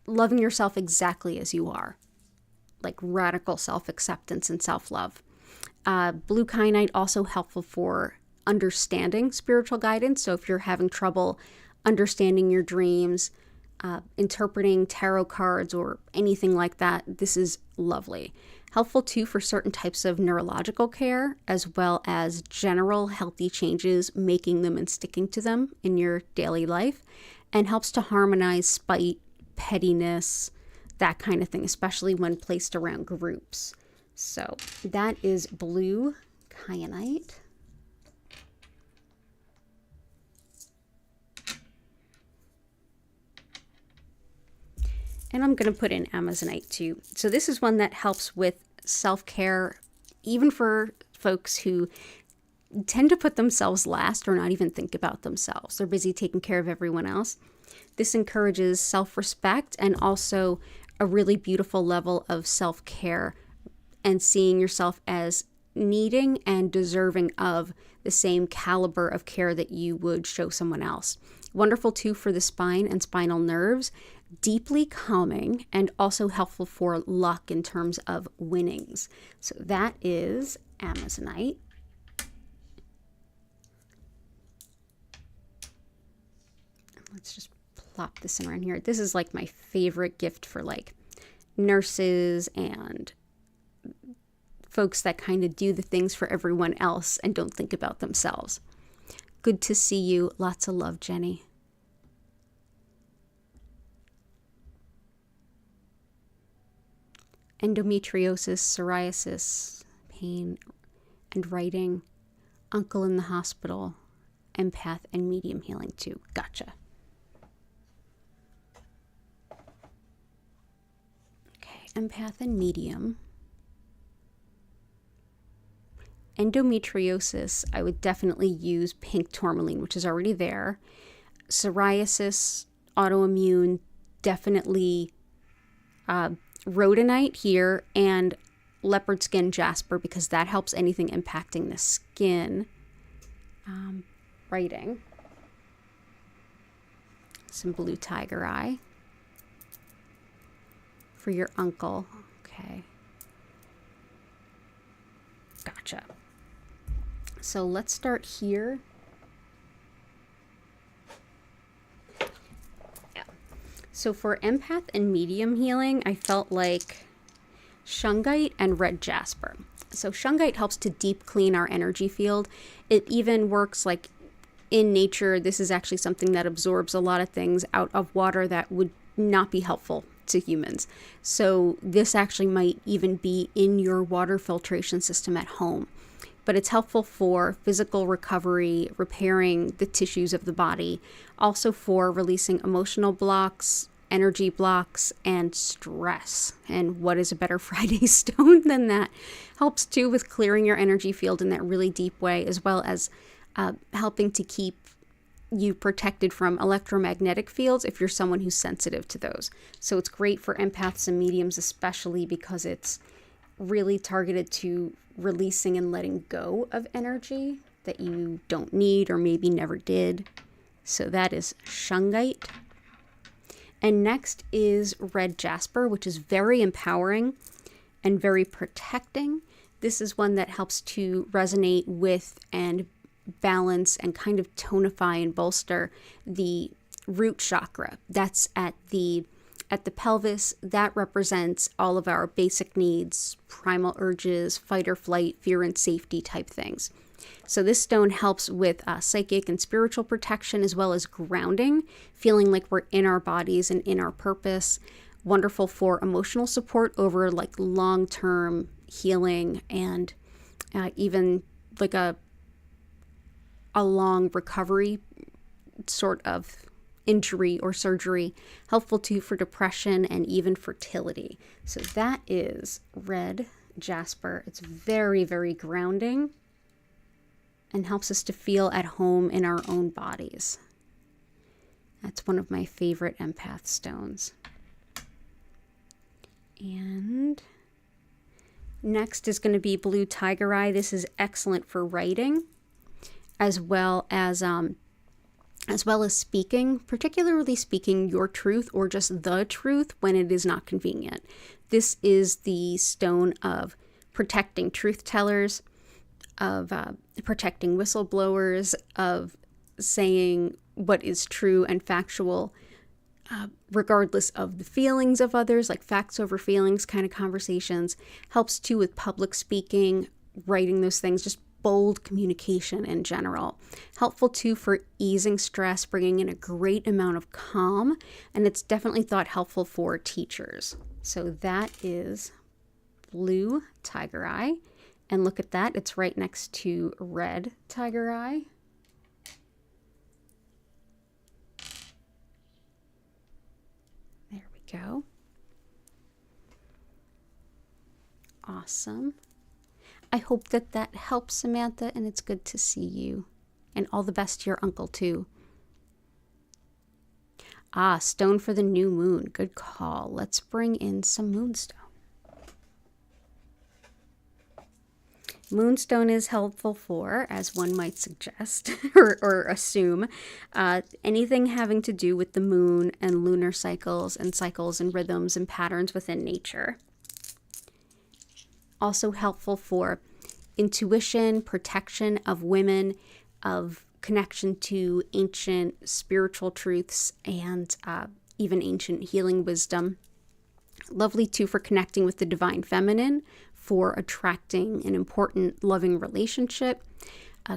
loving yourself exactly as you are, like radical self-acceptance and self-love. Blue kyanite also helpful for understanding spiritual guidance. So if you're having trouble understanding your dreams, interpreting tarot cards or anything like that, this is lovely. Helpful too for certain types of neurological care, as well as general healthy changes, making them and sticking to them in your daily life, and helps to harmonize spite, pettiness, that kind of thing, especially when placed around groups. So that is blue kyanite. And I'm going to put in Amazonite too. So this is one that helps with self-care, even for folks who tend to put themselves last or not even think about themselves. They're busy taking care of everyone else. This encourages self-respect and also a really beautiful level of self-care and seeing yourself as needing and deserving of the same caliber of care that you would show someone else. Wonderful too for the spine and spinal nerves. Deeply calming and also helpful for luck in terms of winnings. So that is Amazonite. Let's just plop this in around here. This is like my favorite gift for like nurses and folks that kind of do the things for everyone else and don't think about themselves. Good to see you. Lots of love, Jenny. Endometriosis, psoriasis, pain and writing, uncle in the hospital, empath and medium healing too. Gotcha. Okay, empath and medium. Endometriosis, I would definitely use pink tourmaline, which is already there. Psoriasis, autoimmune, definitely Rhodonite here and leopard skin jasper, because that helps anything impacting the skin. Writing. Some blue tiger eye for your uncle. Okay. Gotcha. So let's start here. So for empath and medium healing, I felt like Shungite and red jasper. So Shungite helps to deep clean our energy field. It even works like in nature. This is actually something that absorbs a lot of things out of water that would not be helpful to humans. So this actually might even be in your water filtration system at home. But it's helpful for physical recovery, repairing the tissues of the body, also for releasing emotional blocks, energy blocks, and stress. And what is a better Friday stone than that? Helps too with clearing your energy field in that really deep way, as well as helping to keep you protected from electromagnetic fields if you're someone who's sensitive to those. So it's great for empaths and mediums, especially because it's really targeted to releasing and letting go of energy that you don't need or maybe never did. So that is Shungite. And next is red jasper, which is very empowering and very protecting. This is one that helps to resonate with and balance and kind of tonify and bolster the root chakra. That's at the pelvis. That represents all of our basic needs, primal urges, fight or flight, fear and safety type things. So this stone helps with psychic and spiritual protection, as well as grounding, feeling like we're in our bodies and in our purpose. Wonderful for emotional support over like long-term healing and even like a long recovery sort of injury or surgery. Helpful too for depression and even fertility. So that is red jasper. It's very, very grounding and helps us to feel at home in our own bodies. That's one of my favorite empath stones. And next is going to be blue tiger eye. This is excellent for writing, as well as speaking, particularly speaking your truth or just the truth when it is not convenient. This is the stone of protecting truth tellers, of protecting whistleblowers, of saying what is true and factual, regardless of the feelings of others, like facts over feelings kind of conversations. Helps too with public speaking, writing those things, just bold communication in general. Helpful too for easing stress, bringing in a great amount of calm, and it's definitely thought helpful for teachers. So that is blue tiger eye. And look at that, it's right next to red tiger eye. There we go. Awesome. I hope that that helps, Samantha, and it's good to see you. And all the best to your uncle, too. Stone for the new moon. Good call. Let's bring in some moonstone. Moonstone is helpful for, as one might suggest or assume, anything having to do with the moon and lunar cycles and rhythms and patterns within nature. Also helpful for intuition, protection of women, of connection to ancient spiritual truths, and even ancient healing wisdom. Lovely too for connecting with the divine feminine, for attracting an important loving relationship,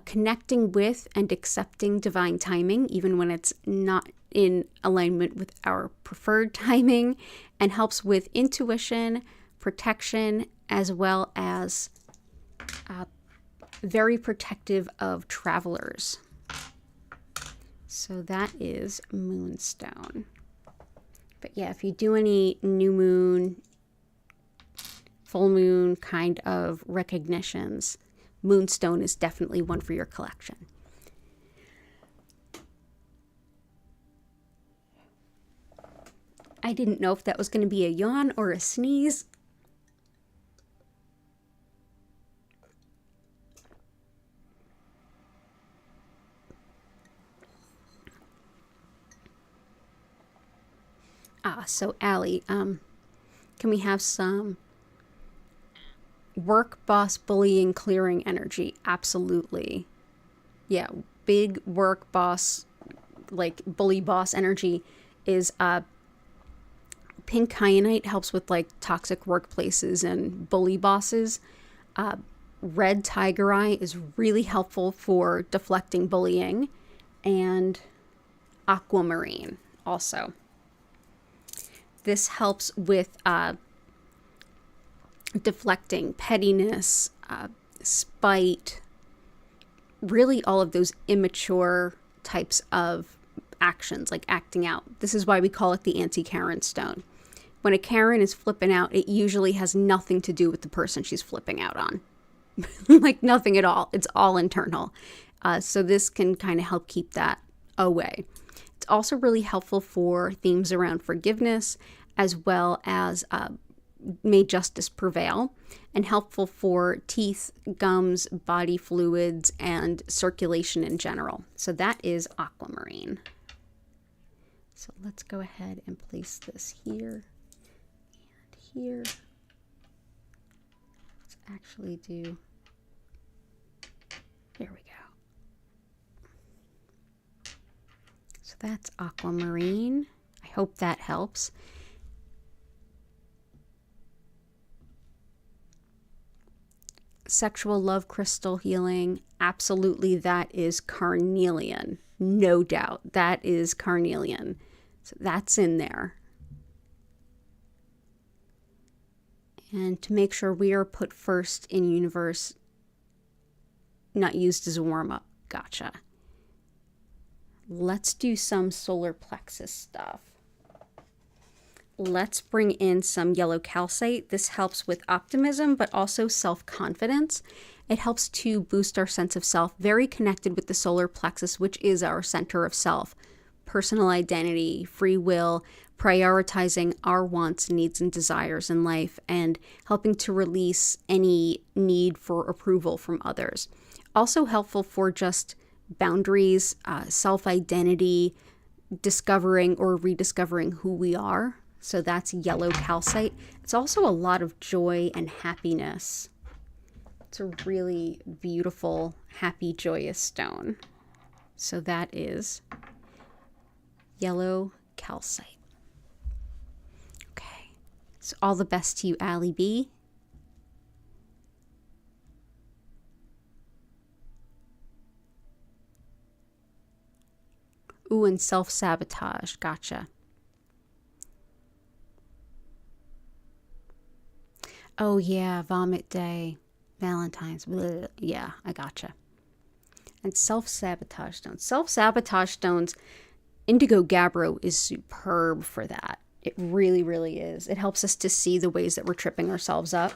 connecting with and accepting divine timing, even when it's not in alignment with our preferred timing, and helps with intuition, protection, as well as very protective of travelers. So that is moonstone. But yeah, if you do any new moon, full moon kind of recognitions, moonstone is definitely one for your collection. I didn't know if that was going to be a yawn or a sneeze. So Allie, can we have some work boss bullying clearing energy? Absolutely. Yeah, big work boss, like bully boss energy is pink kyanite helps with like toxic workplaces and bully bosses. Red tiger eye is really helpful for deflecting bullying, and aquamarine also. This helps with deflecting pettiness, spite, really all of those immature types of actions, like acting out. This is why we call it the anti-Karen stone. When a Karen is flipping out, it usually has nothing to do with the person she's flipping out on. Like nothing at all. It's all internal. So this can kind of help keep that away. It's also really helpful for themes around forgiveness, as well as may justice prevail, and helpful for teeth, gums, body fluids, and circulation in general. So that is aquamarine. So let's go ahead and place this here and here. Let's actually do, there we go. So that's aquamarine. I hope that helps. Sexual love crystal healing, absolutely, that is carnelian, no doubt. That is carnelian. So that's in there. And to make sure we are put first in universe, not used as a warm-up. Gotcha. Let's do some solar plexus stuff. Let's bring in some yellow calcite. This helps with optimism, but also self-confidence. It helps to boost our sense of self, very connected with the solar plexus, which is our center of self. Personal identity, free will, prioritizing our wants, needs, and desires in life, and helping to release any need for approval from others. Also helpful for just boundaries, self-identity, discovering or rediscovering who we are. So that's yellow calcite. It's also a lot of joy and happiness. It's a really beautiful, happy, joyous stone. So that is yellow calcite. Okay. So all the best to you, Allie B. Ooh, and self-sabotage. Gotcha. Oh, yeah, vomit day, Valentine's. Bleh. Yeah, I gotcha. And self-sabotage stones. Self-sabotage stones, Indigo Gabro is superb for that. It really, really is. It helps us to see the ways that we're tripping ourselves up.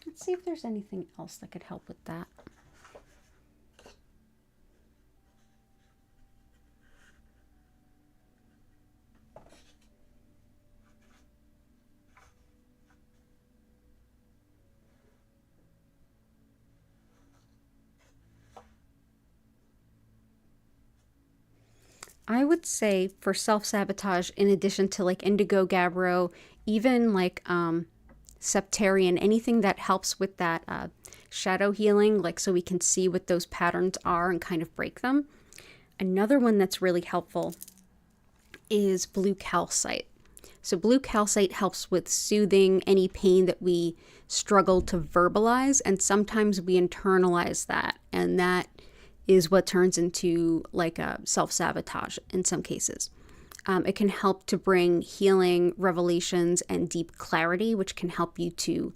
Let's see if there's anything else that could help with that. I would say for self-sabotage, in addition to like Indigo Gabro, even like Septarian, anything that helps with that shadow healing, like so we can see what those patterns are and kind of break them. Another one that's really helpful is blue calcite. So blue calcite helps with soothing any pain that we struggle to verbalize, and sometimes we internalize that, and that is what turns into like a self-sabotage in some cases. It can help to bring healing, revelations, and deep clarity, which can help you to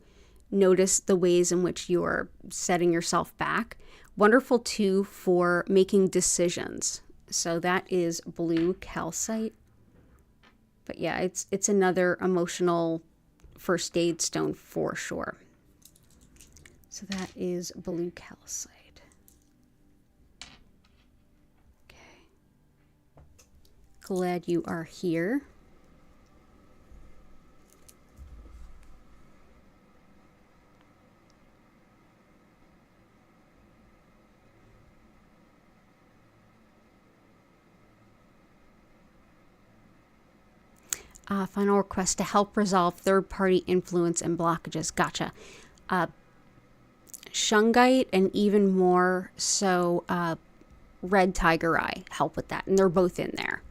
notice the ways in which you're setting yourself back. Wonderful too for making decisions. So that is blue calcite. But yeah, it's another emotional first aid stone for sure. So that is blue calcite. Glad you are here. Final request to help resolve third-party influence and blockages. Gotcha. Shungite and even more so red tiger eye help with that, and they're both in there.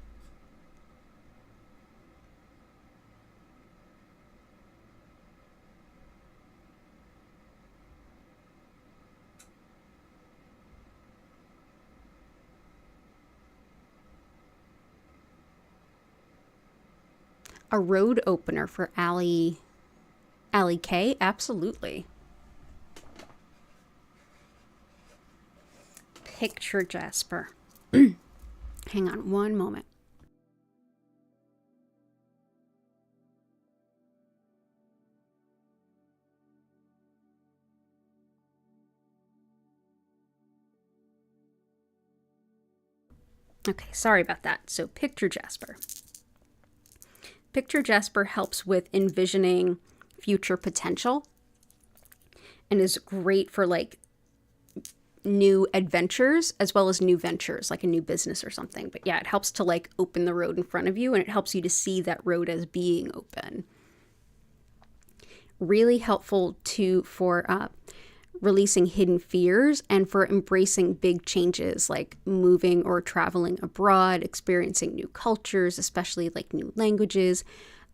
A road opener for Allie K? Absolutely. Picture Jasper. Hang on one moment. Okay, sorry about that. So picture jasper. Picture jasper helps with envisioning future potential and is great for like new adventures as well as new ventures, like a new business or something. But yeah, it helps to like open the road in front of you, and it helps you to see that road as being open. Really helpful for releasing hidden fears and for embracing big changes like moving or traveling abroad, experiencing new cultures, especially like new languages.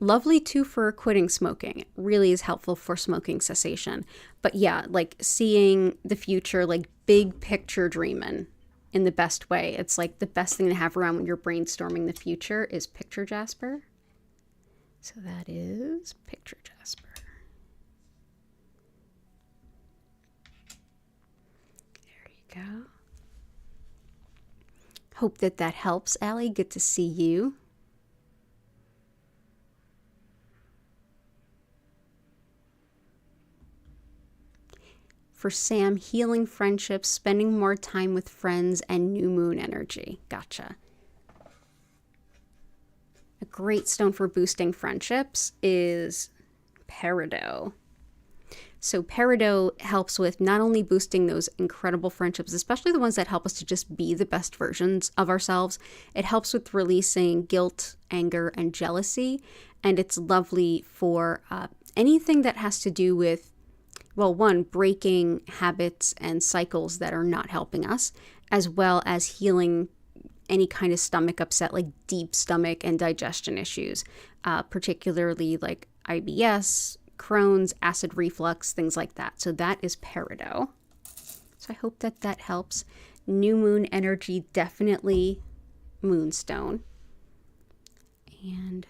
Lovely too for quitting smoking. It really is helpful for smoking cessation. But yeah, like seeing the future, like big picture dreaming in the best way. It's like the best thing to have around when you're brainstorming the future is picture jasper. So that is picture jasper. There you go. Hope that helps, Allie. Good to see you. For Sam, healing friendships, spending more time with friends, and new moon energy. Gotcha. A great stone for boosting friendships is peridot. So peridot helps with not only boosting those incredible friendships, especially the ones that help us to just be the best versions of ourselves. It helps with releasing guilt, anger, and jealousy. And it's lovely for anything that has to do with, well, one, breaking habits and cycles that are not helping us, as well as healing any kind of stomach upset, like deep stomach and digestion issues, particularly like IBS, Crohn's, acid reflux, things like that. So that is peridot. So I hope that helps. New moon energy, definitely moonstone. And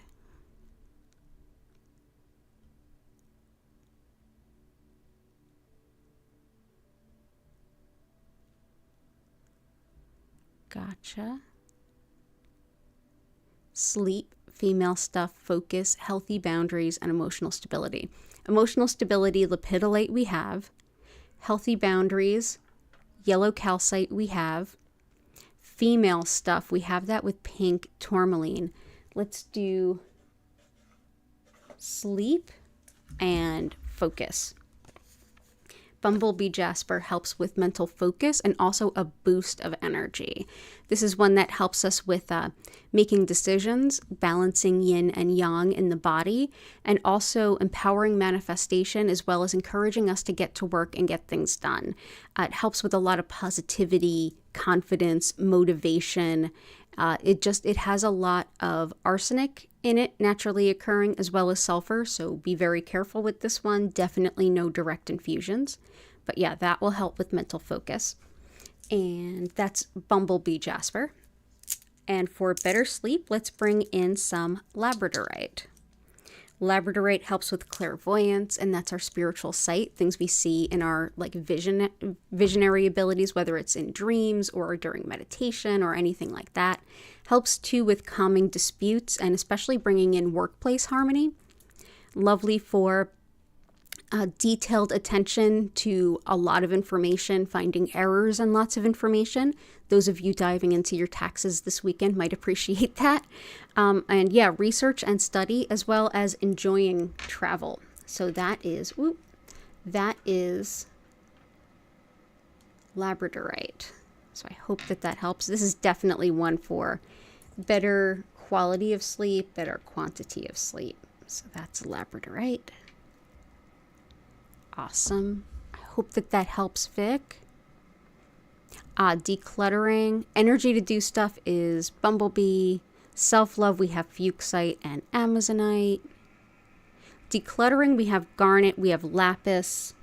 gotcha. Sleep, female stuff, focus, healthy boundaries, and emotional stability. Emotional stability, Lipidolite we have. Healthy boundaries, yellow calcite we have. Female stuff, we have that with pink tourmaline. Let's do sleep and focus. Bumblebee jasper helps with mental focus and also a boost of energy. This is one that helps us with making decisions, balancing yin and yang in the body, and also empowering manifestation as well as encouraging us to get to work and get things done. It helps with a lot of positivity, confidence, motivation. It has a lot of arsenic in it, naturally occurring, as well as sulfur, so be very careful with this one. Definitely no direct infusions. But yeah, that will help with mental focus. And that's Bumblebee jasper. And for better sleep, let's bring in some labradorite. Labradorite helps with clairvoyance, and that's our spiritual sight, things we see in our like visionary abilities, whether it's in dreams or during meditation or anything like that. Helps too with calming disputes and especially bringing in workplace harmony. Lovely for detailed attention to a lot of information, finding errors in lots of information. Those of you diving into your taxes this weekend might appreciate that. And yeah, research and study as well as enjoying travel. So that is labradorite. So I hope that helps. This is definitely one for better quality of sleep, better quantity of sleep. So that's labradorite. Awesome. I hope that helps, Vic. Decluttering. Energy to do stuff is Bumblebee. Self-love, we have Fuchsite and Amazonite. Decluttering, we have Garnet, we have Lapis.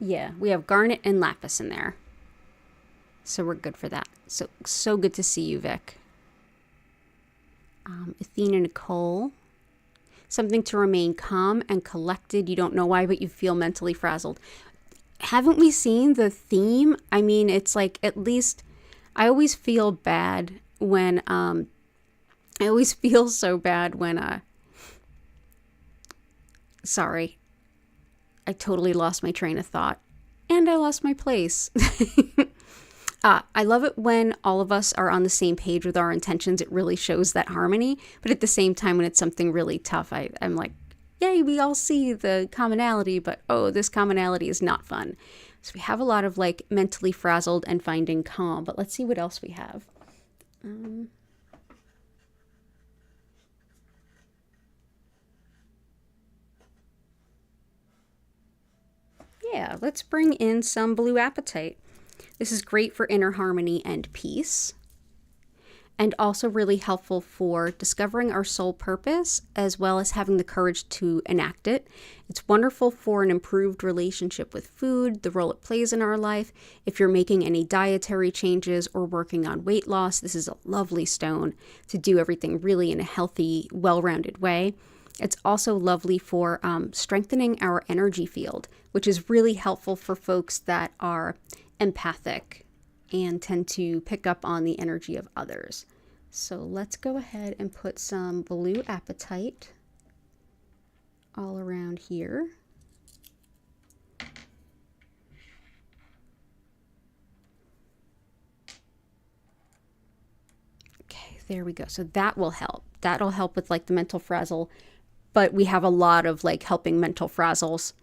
Yeah, we have Garnet and Lapis in there. So we're good for that. So good to see you, Vic. Athena Nicole. Something to remain calm and collected. You don't know why, but you feel mentally frazzled. Haven't we seen the theme? I mean, it's like, at least I always feel bad when I always feel so bad when, sorry, I totally lost my train of thought. And I lost my place. I love it when all of us are on the same page with our intentions. It really shows that harmony. But at the same time, when it's something really tough, I'm like, yay, we all see the commonality, but oh, this commonality is not fun. So we have a lot of like mentally frazzled and finding calm. But let's see what else we have. Yeah, let's bring in some blue apatite. This is great for inner harmony and peace, and also really helpful for discovering our soul purpose as well as having the courage to enact it. It's wonderful for an improved relationship with food, the role it plays in our life. If you're making any dietary changes or working on weight loss, this is a lovely stone to do everything really in a healthy, well-rounded way. It's also lovely for strengthening our energy field, which is really helpful for folks that are empathic and tend to pick up on the energy of others. So let's go ahead and put some blue apatite all around here. Okay, there we go. So that will help. That'll help with like the mental frazzle, but we have a lot of like helping mental frazzles.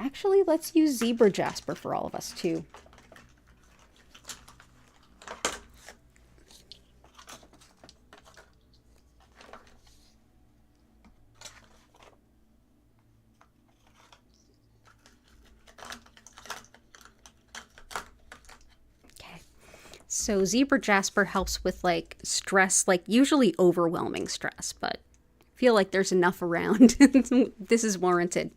Actually, let's use zebra jasper for all of us too. Okay. So zebra jasper helps with like stress, like usually overwhelming stress, but I feel like there's enough around. This is warranted.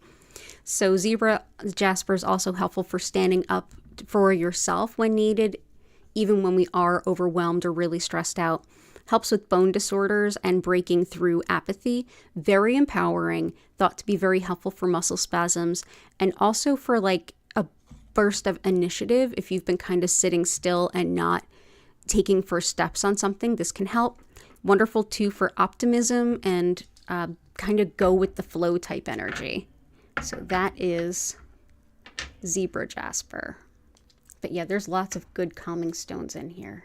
So zebra jasper is also helpful for standing up for yourself when needed, even when we are overwhelmed or really stressed out. Helps with bone disorders and breaking through apathy. Very empowering, thought to be very helpful for muscle spasms, and also for like a burst of initiative. If you've been kind of sitting still and not taking first steps on something, this can help. Wonderful too for optimism and kind of go with the flow type energy. So that is zebra jasper. But yeah, there's lots of good calming stones in here.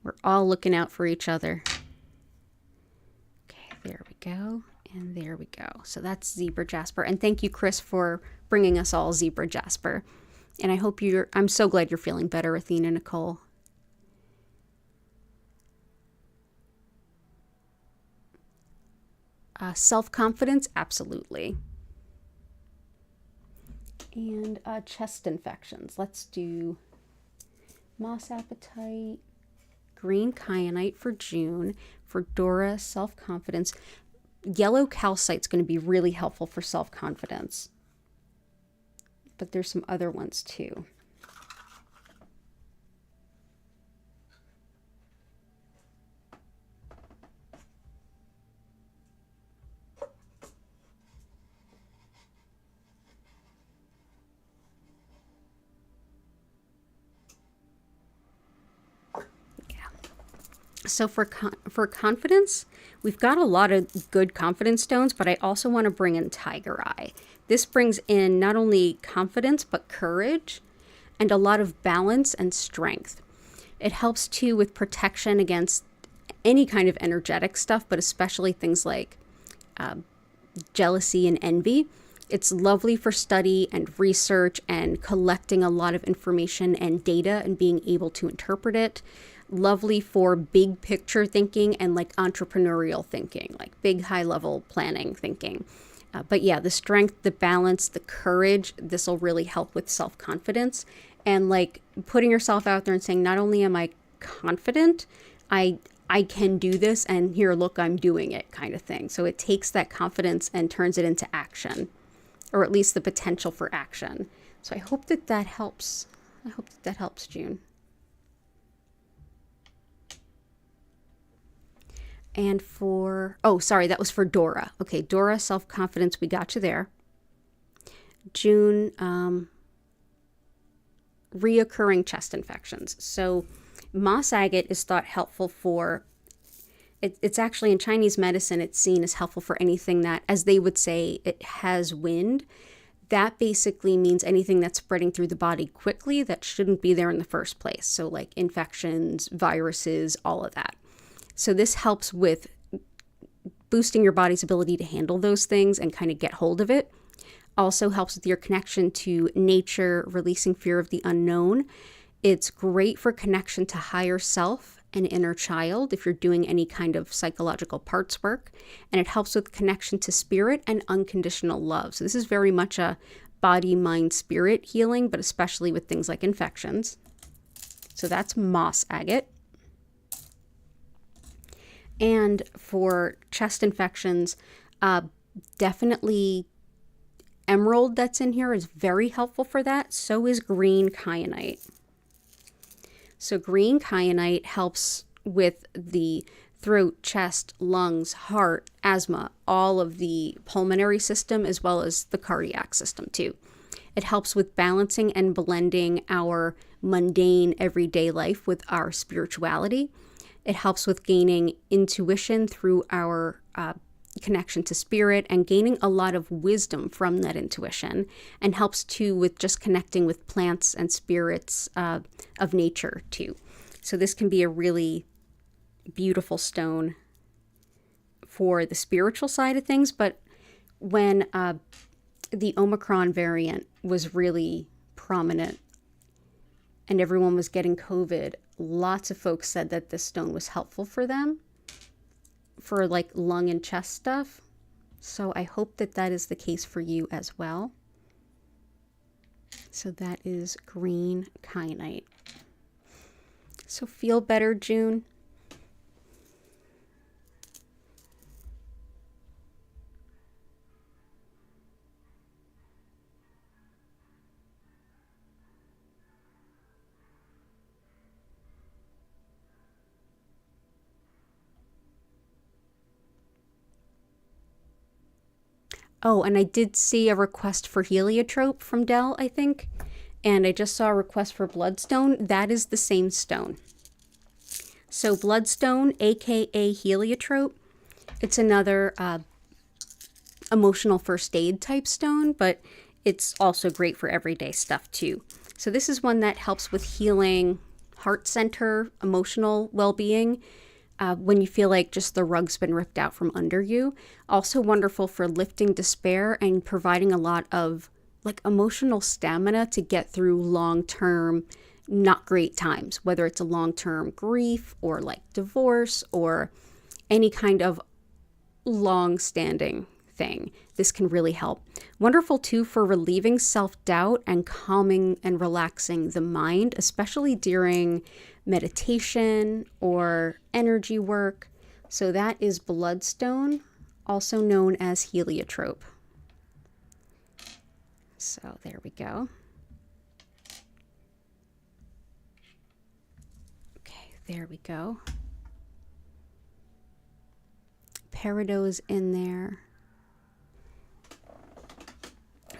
We're all looking out for each other. Okay, there we go. And there we go. So that's zebra jasper. And thank you, Chris, for bringing us all zebra jasper. And I hope I'm so glad you're feeling better, Athena Nicole. Self-confidence, absolutely. And chest infections. Let's do moss apatite, green kyanite for June, for Dora, self-confidence. Yellow calcite's going to be really helpful for self-confidence. But there's some other ones too. So for confidence, we've got a lot of good confidence stones, but I also want to bring in Tiger Eye. This brings in not only confidence, but courage and a lot of balance and strength. It helps too with protection against any kind of energetic stuff, but especially things like jealousy and envy. It's lovely for study and research and collecting a lot of information and data and being able to interpret it. Lovely for big picture thinking and like entrepreneurial thinking, like big high level planning thinking. But yeah, the strength, the balance, the courage, this will really help with self-confidence and like putting yourself out there and saying, not only am I confident, I can do this, and here, look, I'm doing it kind of thing. So it takes that confidence and turns it into action, or at least the potential for action. So I hope that helps. I hope that helps, June. And for, oh, sorry, that was for Dora. Okay, Dora, self-confidence, we got you there. June, reoccurring chest infections. So Moss agate is thought helpful for, it's actually in Chinese medicine, it's seen as helpful for anything that, as they would say, it has wind. That basically means anything that's spreading through the body quickly that shouldn't be there in the first place. So like infections, viruses, all of that. So this helps with boosting your body's ability to handle those things and kind of get hold of it. Also helps with your connection to nature, releasing fear of the unknown. It's great for connection to higher self and inner child if you're doing any kind of psychological parts work. And it helps with connection to spirit and unconditional love. So this is very much a body, mind, spirit healing, but especially with things like infections. So that's moss agate. And for chest infections, definitely emerald that's in here is very helpful for that. So is green kyanite. So green kyanite helps with the throat, chest, lungs, heart, asthma, all of the pulmonary system, as well as the cardiac system too. It helps with balancing and blending our mundane everyday life with our spirituality. It helps with gaining intuition through our connection to spirit and gaining a lot of wisdom from that intuition, and helps too with just connecting with plants and spirits of nature too. So this can be a really beautiful stone for the spiritual side of things. But when the Omicron variant was really prominent and everyone was getting COVID, lots of folks said that this stone was helpful for them for like lung and chest stuff. So I hope that that is the case for you as well. So that is green kyanite. So feel better, June. Oh, and I did see a request for heliotrope from Dell, I think. And I just saw a request for bloodstone. That is the same stone. So bloodstone, aka heliotrope, it's another emotional first aid type stone, but it's also great for everyday stuff too. So this is one that helps with healing heart center, emotional well-being. When you feel like just the rug's been ripped out from under you. Also wonderful for lifting despair and providing a lot of like emotional stamina to get through long-term not great times, whether it's a long-term grief or like divorce or any kind of long-standing thing. This can really help. Wonderful too for relieving self-doubt and calming and relaxing the mind, especially during meditation or energy work. So that is bloodstone, also known as heliotrope. So there we go. Okay, there we go. Perido's in there.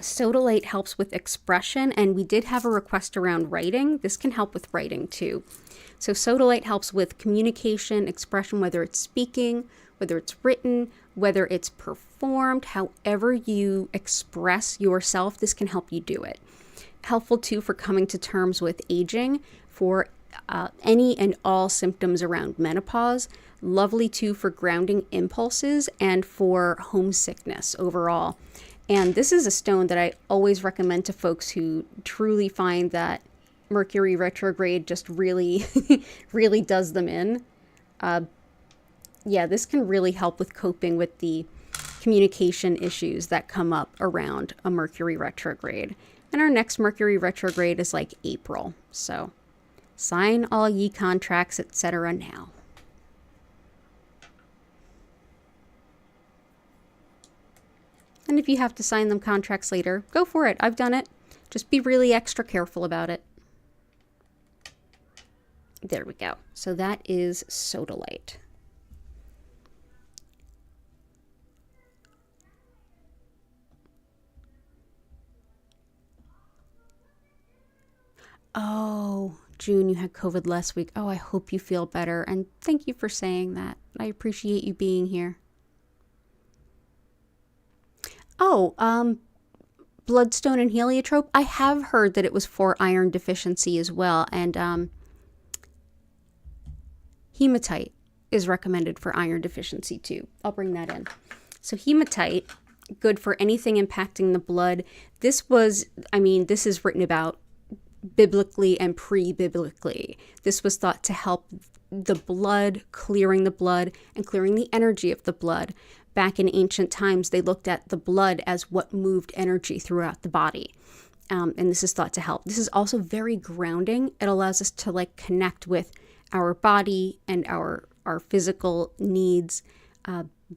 Sodalite helps with expression, and we did have a request around writing. This can help with writing too. So sodalite helps with communication, expression, whether it's speaking, whether it's written, whether it's performed, however you express yourself, this can help you do it. Helpful too for coming to terms with aging, for any and all symptoms around menopause. Lovely too for grounding impulses and for homesickness overall. And this is a stone that I always recommend to folks who truly find that Mercury retrograde just really, really does them in. Yeah, this can really help with coping with the communication issues that come up around a Mercury retrograde. And our next Mercury retrograde is like April. So sign all ye contracts, etc. now. And if you have to sign them contracts later, go for it. I've done it. Just be really extra careful about it. There we go. So that is sodalite. Oh, June, you had COVID last week. Oh, I hope you feel better. And thank you for saying that. I appreciate you being here. Oh, bloodstone and heliotrope. I have heard that it was for iron deficiency as well. And hematite is recommended for iron deficiency too. I'll bring that in. So hematite, good for anything impacting the blood. This is written about biblically and pre-biblically. This was thought to help the blood, clearing the blood and clearing the energy of the blood. Back in ancient times, they looked at the blood as what moved energy throughout the body. And this is thought to help. This is also very grounding. It allows us to like connect with our body and our physical needs,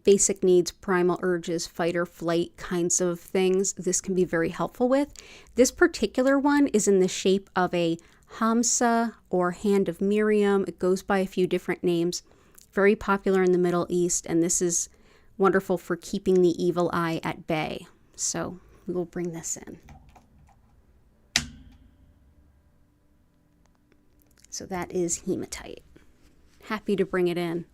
basic needs, primal urges, fight or flight kinds of things. This can be very helpful with. This particular one is in the shape of a Hamsa or Hand of Miriam. It goes by a few different names. Very popular in the Middle East, and this is wonderful for keeping the evil eye at bay. So we will bring this in. So that is hematite. Happy to bring it in.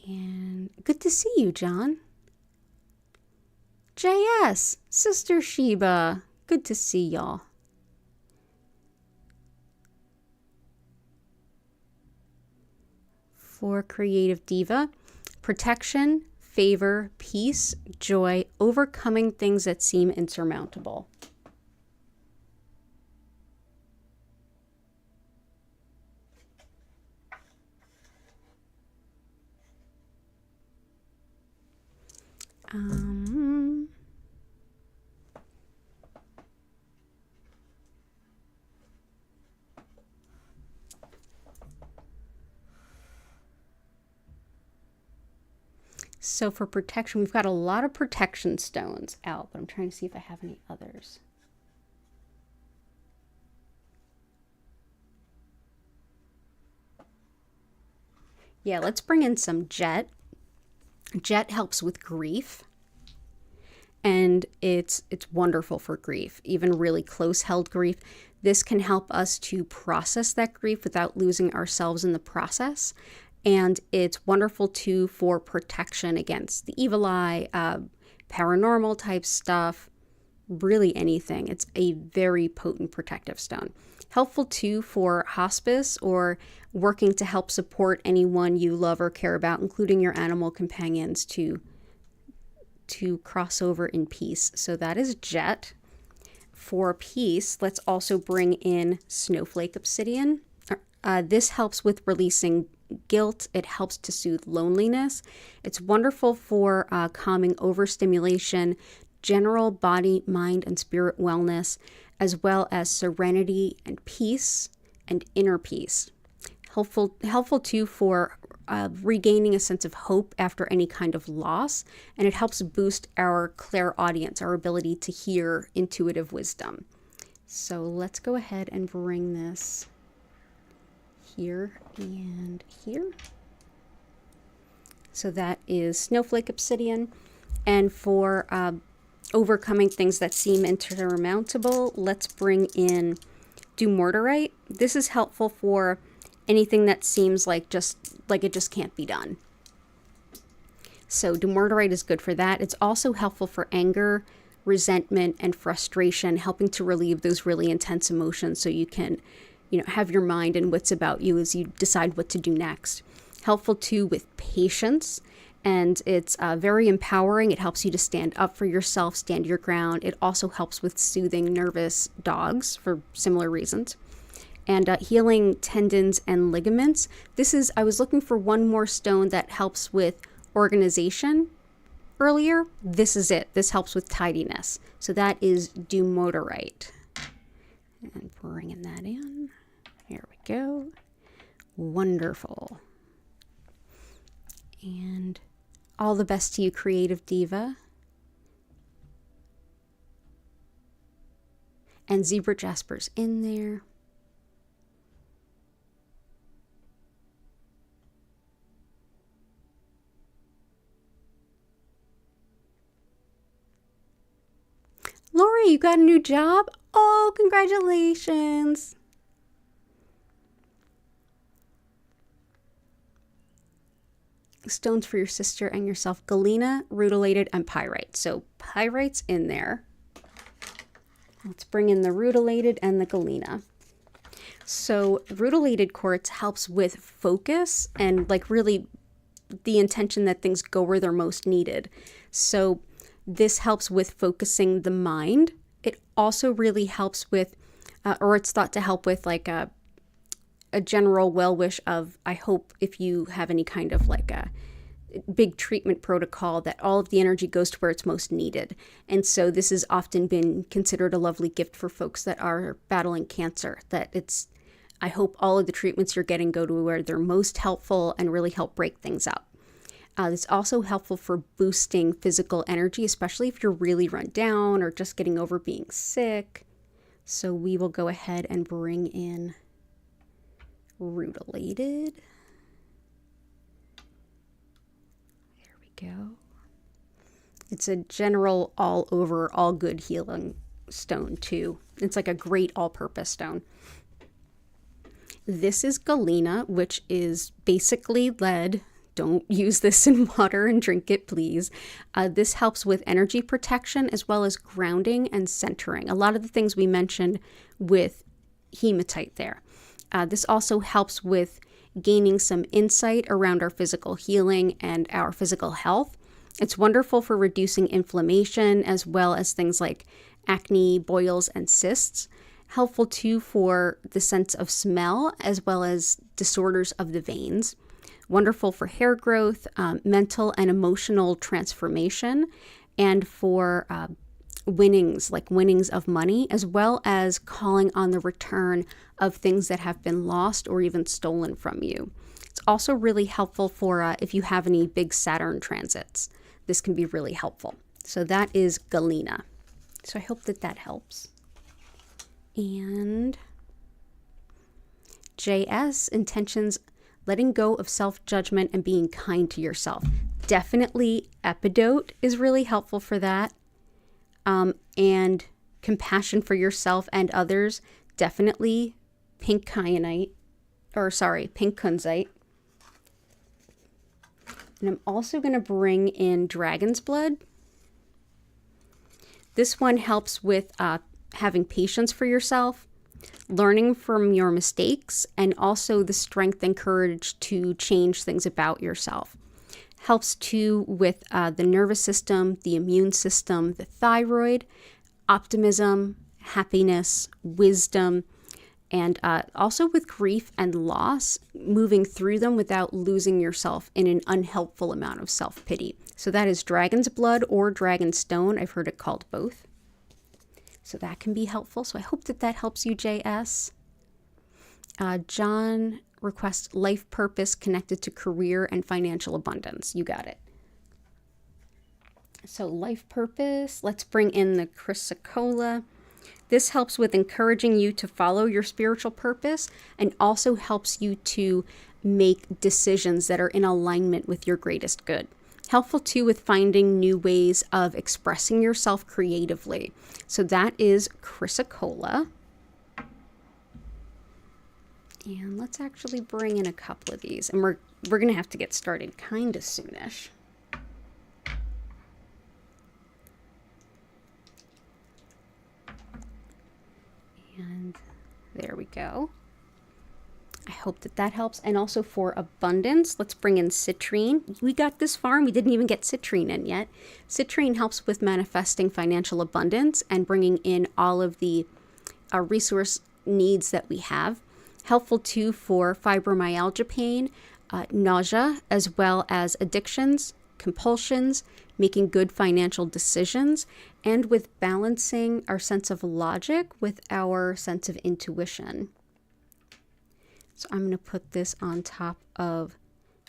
And good to see you, John. JS, Sister Sheba, good to see y'all. For Creative Diva, protection, favor, peace, joy, overcoming things that seem insurmountable. So for protection, we've got a lot of protection stones out, but I'm trying to see if I have any others. Yeah, let's bring in some jet. Jet helps with grief, and it's wonderful for grief, even really close held grief. This can help us to process that grief without losing ourselves in the process. And it's wonderful too for protection against the evil eye, paranormal type stuff, really anything. It's a very potent protective stone. Helpful too for hospice or working to help support anyone you love or care about, including your animal companions, to cross over in peace. So that is jet. For peace, let's also bring in snowflake obsidian. This helps with releasing guilt. It helps to soothe loneliness. It's wonderful for calming overstimulation, general body, mind, and spirit wellness, as well as serenity and peace and inner peace. Helpful too for regaining a sense of hope after any kind of loss, and it helps boost our clairaudience, our ability to hear intuitive wisdom. So let's go ahead and bring this here and here. So that is snowflake obsidian. And for overcoming things that seem insurmountable, let's bring in dumortierite. This is helpful for anything that seems like it just can't be done. So dumortierite is good for that. It's also helpful for anger, resentment, and frustration, helping to relieve those really intense emotions so you can have your mind and wits about you as you decide what to do next. Helpful too with patience, and it's very empowering. It helps you to stand up for yourself, stand your ground. It also helps with soothing nervous dogs for similar reasons. And healing tendons and ligaments. I was looking for one more stone that helps with organization earlier. This is it. This helps with tidiness. So that is dumortierite. And bringing that in. Here we go. Wonderful. And all the best to you, Creative Diva. And Zebra Jasper's in there. Henry, you got a new job? Oh, congratulations. Stones for your sister and yourself, galena, rutilated, and pyrite. So pyrite's in there. Let's bring in the rutilated and the galena. So rutilated quartz helps with focus and like really the intention that things go where they're most needed. So this helps with focusing the mind. It also really helps with, or it's thought to help with like a general well wish of, I hope if you have any kind of like a big treatment protocol, that all of the energy goes to where it's most needed. And so this has often been considered a lovely gift for folks that are battling cancer, that it's, I hope all of the treatments you're getting go to where they're most helpful and really help break things up. It's also helpful for boosting physical energy, especially if you're really run down or just getting over being sick. So we will go ahead and bring in rutilated. There we go. It's a general all over, all good healing stone too. It's like a great all-purpose stone. This is galena, which is basically lead. Don't use this in water and drink it, please. This helps with energy protection as well as grounding and centering. A lot of the things we mentioned with hematite there. This also helps with gaining some insight around our physical healing and our physical health. It's wonderful for reducing inflammation as well as things like acne, boils, and cysts. Helpful too for the sense of smell as well as disorders of the veins. Wonderful for hair growth, mental and emotional transformation, and for winnings, like winnings of money, as well as calling on the return of things that have been lost or even stolen from you. It's also really helpful for if you have any big Saturn transits. This can be really helpful. So that is galena. So I hope that that helps. And JS, intentions, letting go of self-judgment and being kind to yourself. Definitely Epidote is really helpful for that. And compassion for yourself and others. Definitely pink kyanite, pink kunzite. And I'm also going to bring in dragon's blood. This one helps with having patience for yourself, learning from your mistakes, and also the strength and courage to change things about yourself. Helps too with the nervous system, the immune system, the thyroid, optimism, happiness, wisdom, and also with grief and loss, moving through them without losing yourself in an unhelpful amount of self-pity. So that is dragon's blood or dragon stone. I've heard it called both. So that can be helpful. So I hope that that helps you, JS. John requests life purpose connected to career and financial abundance. You got it. So life purpose, let's bring in the chrysocolla. This helps with encouraging you to follow your spiritual purpose and also helps you to make decisions that are in alignment with your greatest good. Helpful too with finding new ways of expressing yourself creatively. So that is chrysocolla. And let's actually bring in a couple of these. And we're going to have to get started kind of soonish. And there we go. I hope that that helps. And also for abundance, let's bring in citrine. We got this far and we didn't even get citrine in yet. Citrine helps with manifesting financial abundance and bringing in all of the resource needs that we have. Helpful too for fibromyalgia pain, nausea, as well as addictions, compulsions, making good financial decisions, and with balancing our sense of logic with our sense of intuition. So I'm going to put this on top of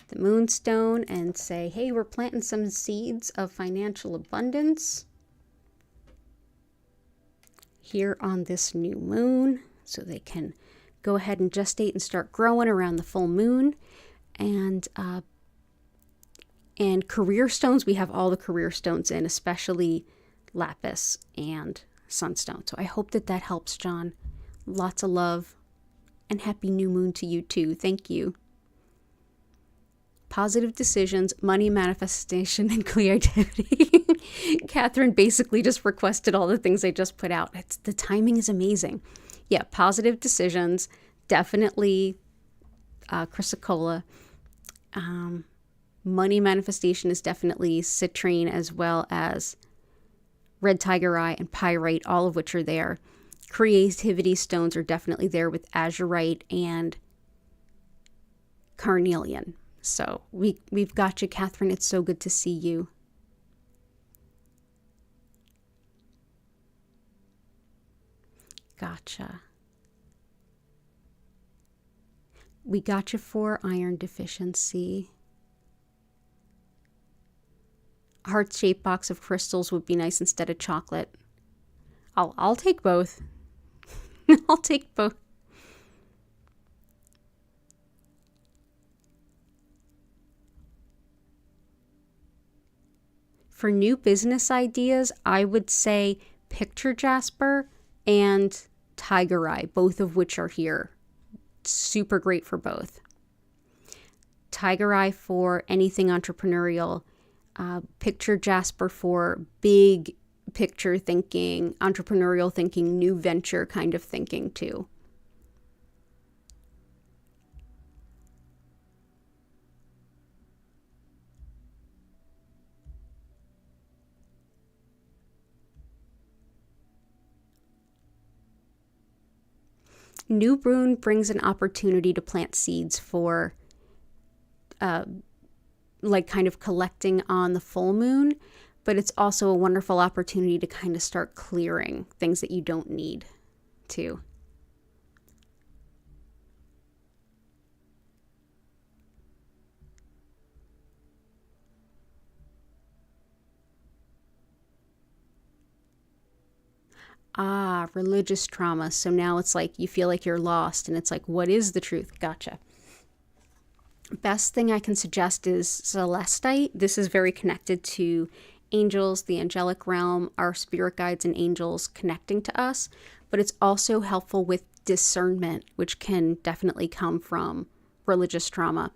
the moonstone and say, hey, we're planting some seeds of financial abundance here on this new moon so they can go ahead and gestate and start growing around the full moon. And career stones, we have all the career stones in, especially Lapis and Sunstone. So I hope that that helps, John. Lots of love and happy new moon to you too. Thank you. Positive decisions, money manifestation, and creativity. Catherine basically just requested all the things I just put out. The timing is amazing. Yeah, positive decisions, definitely chrysocolla. Money manifestation is definitely citrine, as well as red tiger eye and pyrite, all of which are there. Creativity stones are definitely there with azurite and carnelian. So we've got you, Catherine. It's so good to see you. Gotcha. We got you for iron deficiency. Heart-shaped box of crystals would be nice instead of chocolate. I'll take both. I'll take both. For new business ideas, I would say picture jasper and tiger eye, both of which are here. Super great for both. Tiger eye for anything entrepreneurial. Picture jasper for big picture thinking, entrepreneurial thinking, new venture kind of thinking too. New Moon brings an opportunity to plant seeds for like kind of collecting on the full moon, but it's also a wonderful opportunity to kind of start clearing things that you don't need to. Religious trauma. So now it's like you feel like you're lost and it's like, what is the truth? Gotcha. Best thing I can suggest is Celestite. This is very connected to angels, the angelic realm, our spirit guides and angels connecting to us, but it's also helpful with discernment, which can definitely come from religious trauma.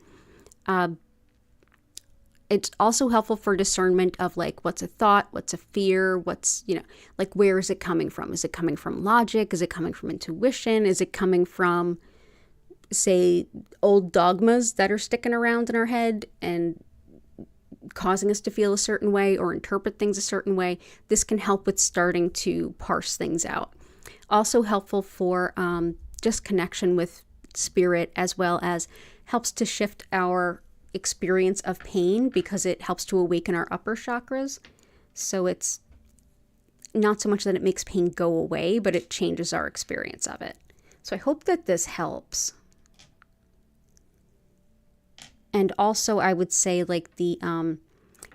It's also helpful for discernment of like, what's a thought, what's a fear, what's, like, where is it coming from? Is it coming from logic? Is it coming from intuition? Is it coming from, say, old dogmas that are sticking around in our head and causing us to feel a certain way or interpret things a certain way? This can help with starting to parse things out. Also helpful for just connection with spirit, as well as helps to shift our experience of pain because it helps to awaken our upper chakras. So it's not so much that it makes pain go away, but it changes our experience of it. So I hope that this helps. And also I would say like the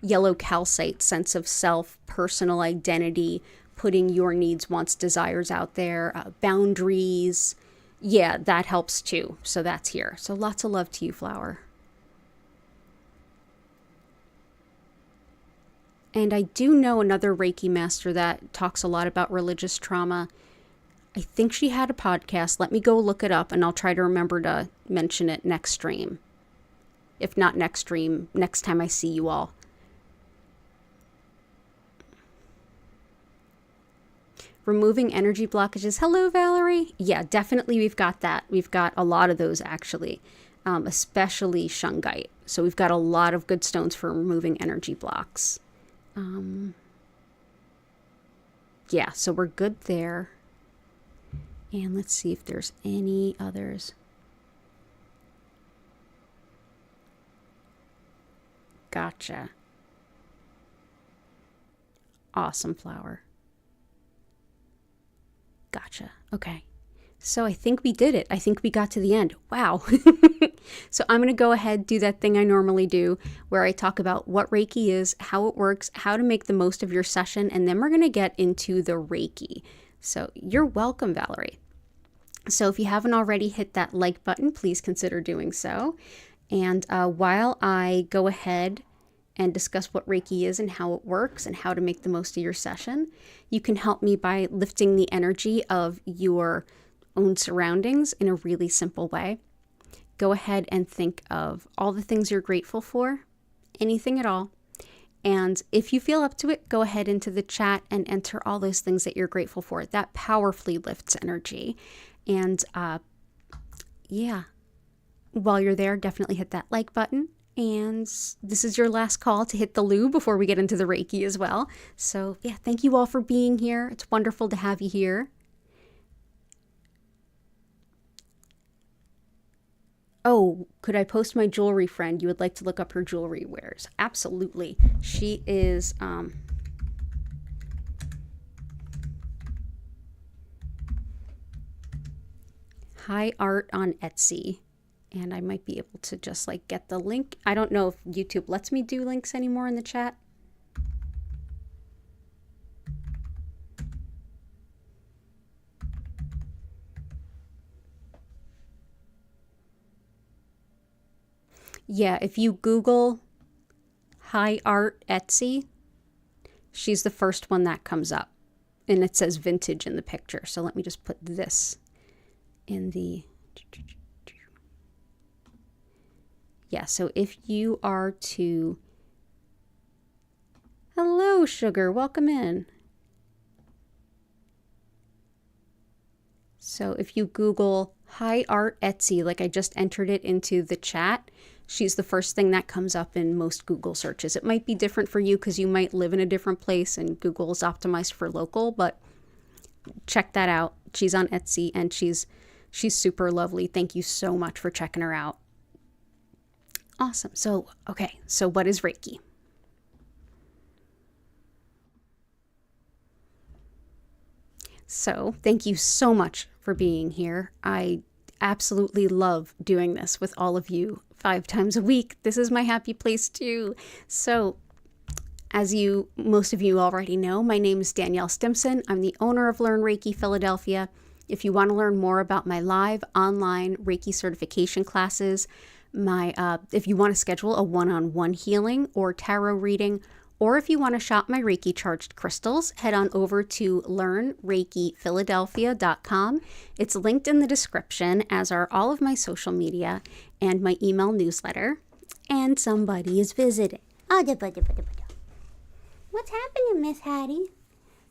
yellow calcite, sense of self, personal identity, putting your needs, wants, desires out there, boundaries. Yeah, that helps too. So that's here. So lots of love to you, Flower. And I do know another Reiki master that talks a lot about religious trauma. I think she had a podcast. Let me go look it up and I'll try to remember to mention it next stream. If not next stream, next time I see you all. Removing energy blockages. Hello, Valerie. Yeah, definitely we've got that. We've got a lot of those actually, especially Shungite. So we've got a lot of good stones for removing energy blocks. Yeah, so we're good there. And let's see if there's any others. Gotcha. Awesome, Flower. Gotcha. Okay. So I think we did it. I think we got to the end. Wow. So I'm going to go ahead, do that thing I normally do where I talk about what Reiki is, how it works, how to make the most of your session, and then we're going to get into the Reiki. So you're welcome, Valerie. So if you haven't already hit that like button, please consider doing so. And while I go ahead and discuss what Reiki is and how it works and how to make the most of your session. You can help me by lifting the energy of your own surroundings in a really simple way. Go ahead and think of all the things you're grateful for, anything at all. And if you feel up to it, go ahead into the chat and enter all those things that you're grateful for. That powerfully lifts energy. And yeah, while you're there, definitely hit that like button. And this is your last call to hit the loo before we get into the Reiki as well. So yeah, thank you all for being here. It's wonderful to have you here. Oh, could I post my jewelry friend? You would like to look up her jewelry wears. Absolutely. She is high art on Etsy. And I might be able to just like get the link. I don't know if YouTube lets me do links anymore in the chat. Yeah, if you Google high art Etsy, she's the first one that comes up. And it says vintage in the picture. So let me just put this in the... Yeah, so if you are to... Hello, Sugar. Welcome in. So if you Google high art Etsy, like I just entered it into the chat, she's the first thing that comes up in most Google searches. It might be different for you because you might live in a different place and Google is optimized for local, but check that out. She's on Etsy and she's super lovely. Thank you so much for checking her out. Awesome. So, okay. So what is Reiki? So thank you so much for being here. I absolutely love doing this with all of you 5 times a week. This is my happy place too. So as most of you already know, my name is Danielle Stimpson. I'm the owner of Learn Reiki Philadelphia. If you want to learn more about my live online Reiki certification classes, if you want to schedule a one-on-one healing or tarot reading, or if you want to shop my Reiki charged crystals, head on over to learnreikiphiladelphia.com. It's linked in the description, as are all of my social media and my email newsletter. And somebody is visiting. What's happening, Miss Hattie?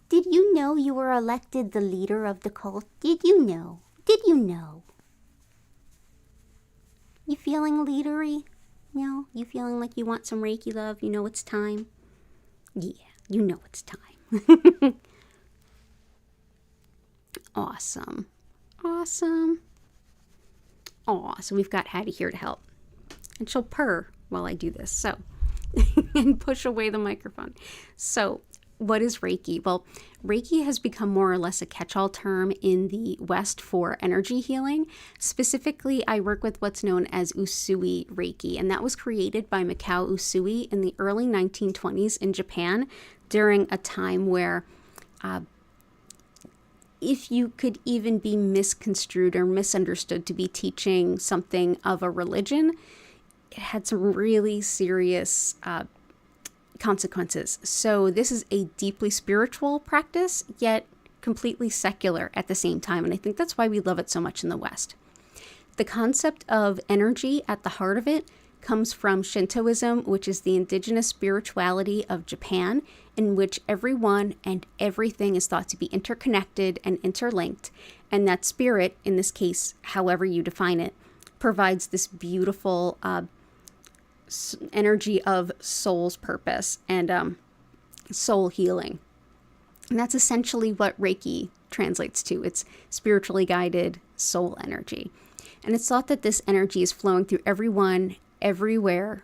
Did you know you were elected the leader of the cult? Did you know? Did you know? You feeling leadery? No? You feeling like you want some Reiki love? You know it's time? Yeah, you know it's time. Awesome. Awesome. Aw, so we've got Hattie here to help. And she'll purr while I do this. So, and push away the microphone. So, what is Reiki? Well, Reiki has become more or less a catch-all term in the West for energy healing. Specifically, I work with what's known as Usui Reiki, and that was created by Mikao Usui in the early 1920s in Japan during a time where if you could even be misconstrued or misunderstood to be teaching something of a religion, it had some really serious consequences. So this is a deeply spiritual practice, yet completely secular at the same time. And I think that's why we love it so much in the West. The concept of energy at the heart of it comes from Shintoism, which is the indigenous spirituality of Japan, in which everyone and everything is thought to be interconnected and interlinked. And that spirit, in this case, however you define it, provides this beautiful energy of soul's purpose and soul healing. And that's essentially what Reiki translates to. It's spiritually guided soul energy. And it's thought that this energy is flowing through everyone, everywhere,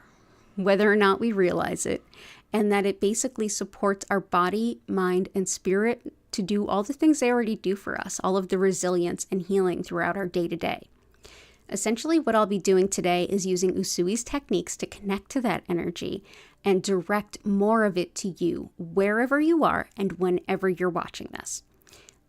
whether or not we realize it, and that it basically supports our body, mind, and spirit to do all the things they already do for us, all of the resilience and healing throughout our day-to-day. Essentially, what I'll be doing today is using Usui's techniques to connect to that energy and direct more of it to you, wherever you are and whenever you're watching this.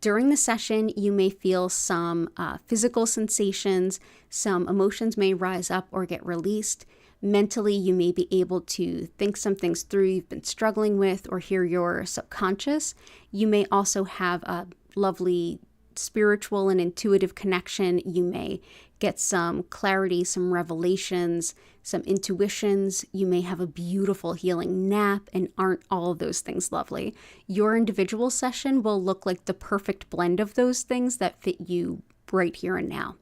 During the session, you may feel some physical sensations, some emotions may rise up or get released. Mentally, you may be able to think some things through you've been struggling with or hear your subconscious. You may also have a lovely spiritual and intuitive connection. You may get some clarity, some revelations, some intuitions. You may have a beautiful healing nap, and aren't all of those things lovely? Your individual session will look like the perfect blend of those things that fit you right here and now.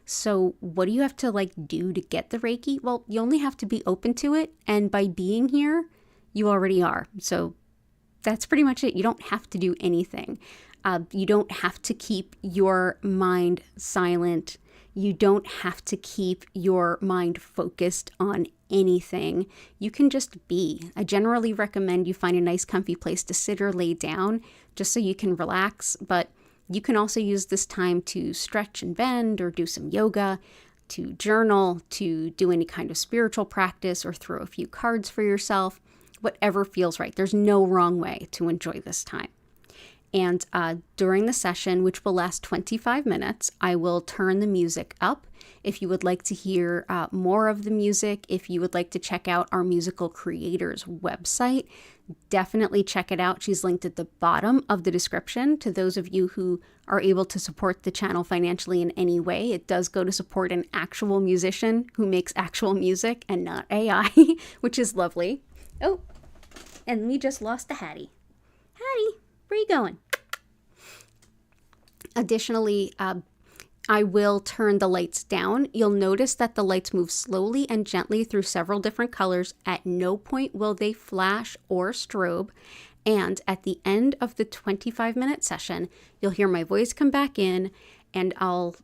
So what do you have to do to get the Reiki? Well, you only have to be open to it, and by being here, you already are. So that's pretty much it. You don't have to do anything. You don't have to keep your mind silent. You don't have to keep your mind focused on anything. You can just be. I generally recommend you find a nice comfy place to sit or lay down just so you can relax, but you can also use this time to stretch and bend or do some yoga, to journal, to do any kind of spiritual practice or throw a few cards for yourself, whatever feels right. There's no wrong way to enjoy this time. And during the session, which will last 25 minutes, I will turn the music up. If you would like to hear more of the music, if you would like to check out our musical creator's website, definitely check it out. She's linked at the bottom of the description. To those of you who are able to support the channel financially in any way, it does go to support an actual musician who makes actual music and not AI, which is lovely. Oh, and we just lost the Hattie. Hattie, where are you going? Additionally, I will turn the lights down. You'll notice that the lights move slowly and gently through several different colors. At no point will they flash or strobe. And at the end of the 25-minute session, you'll hear my voice come back in, and I'll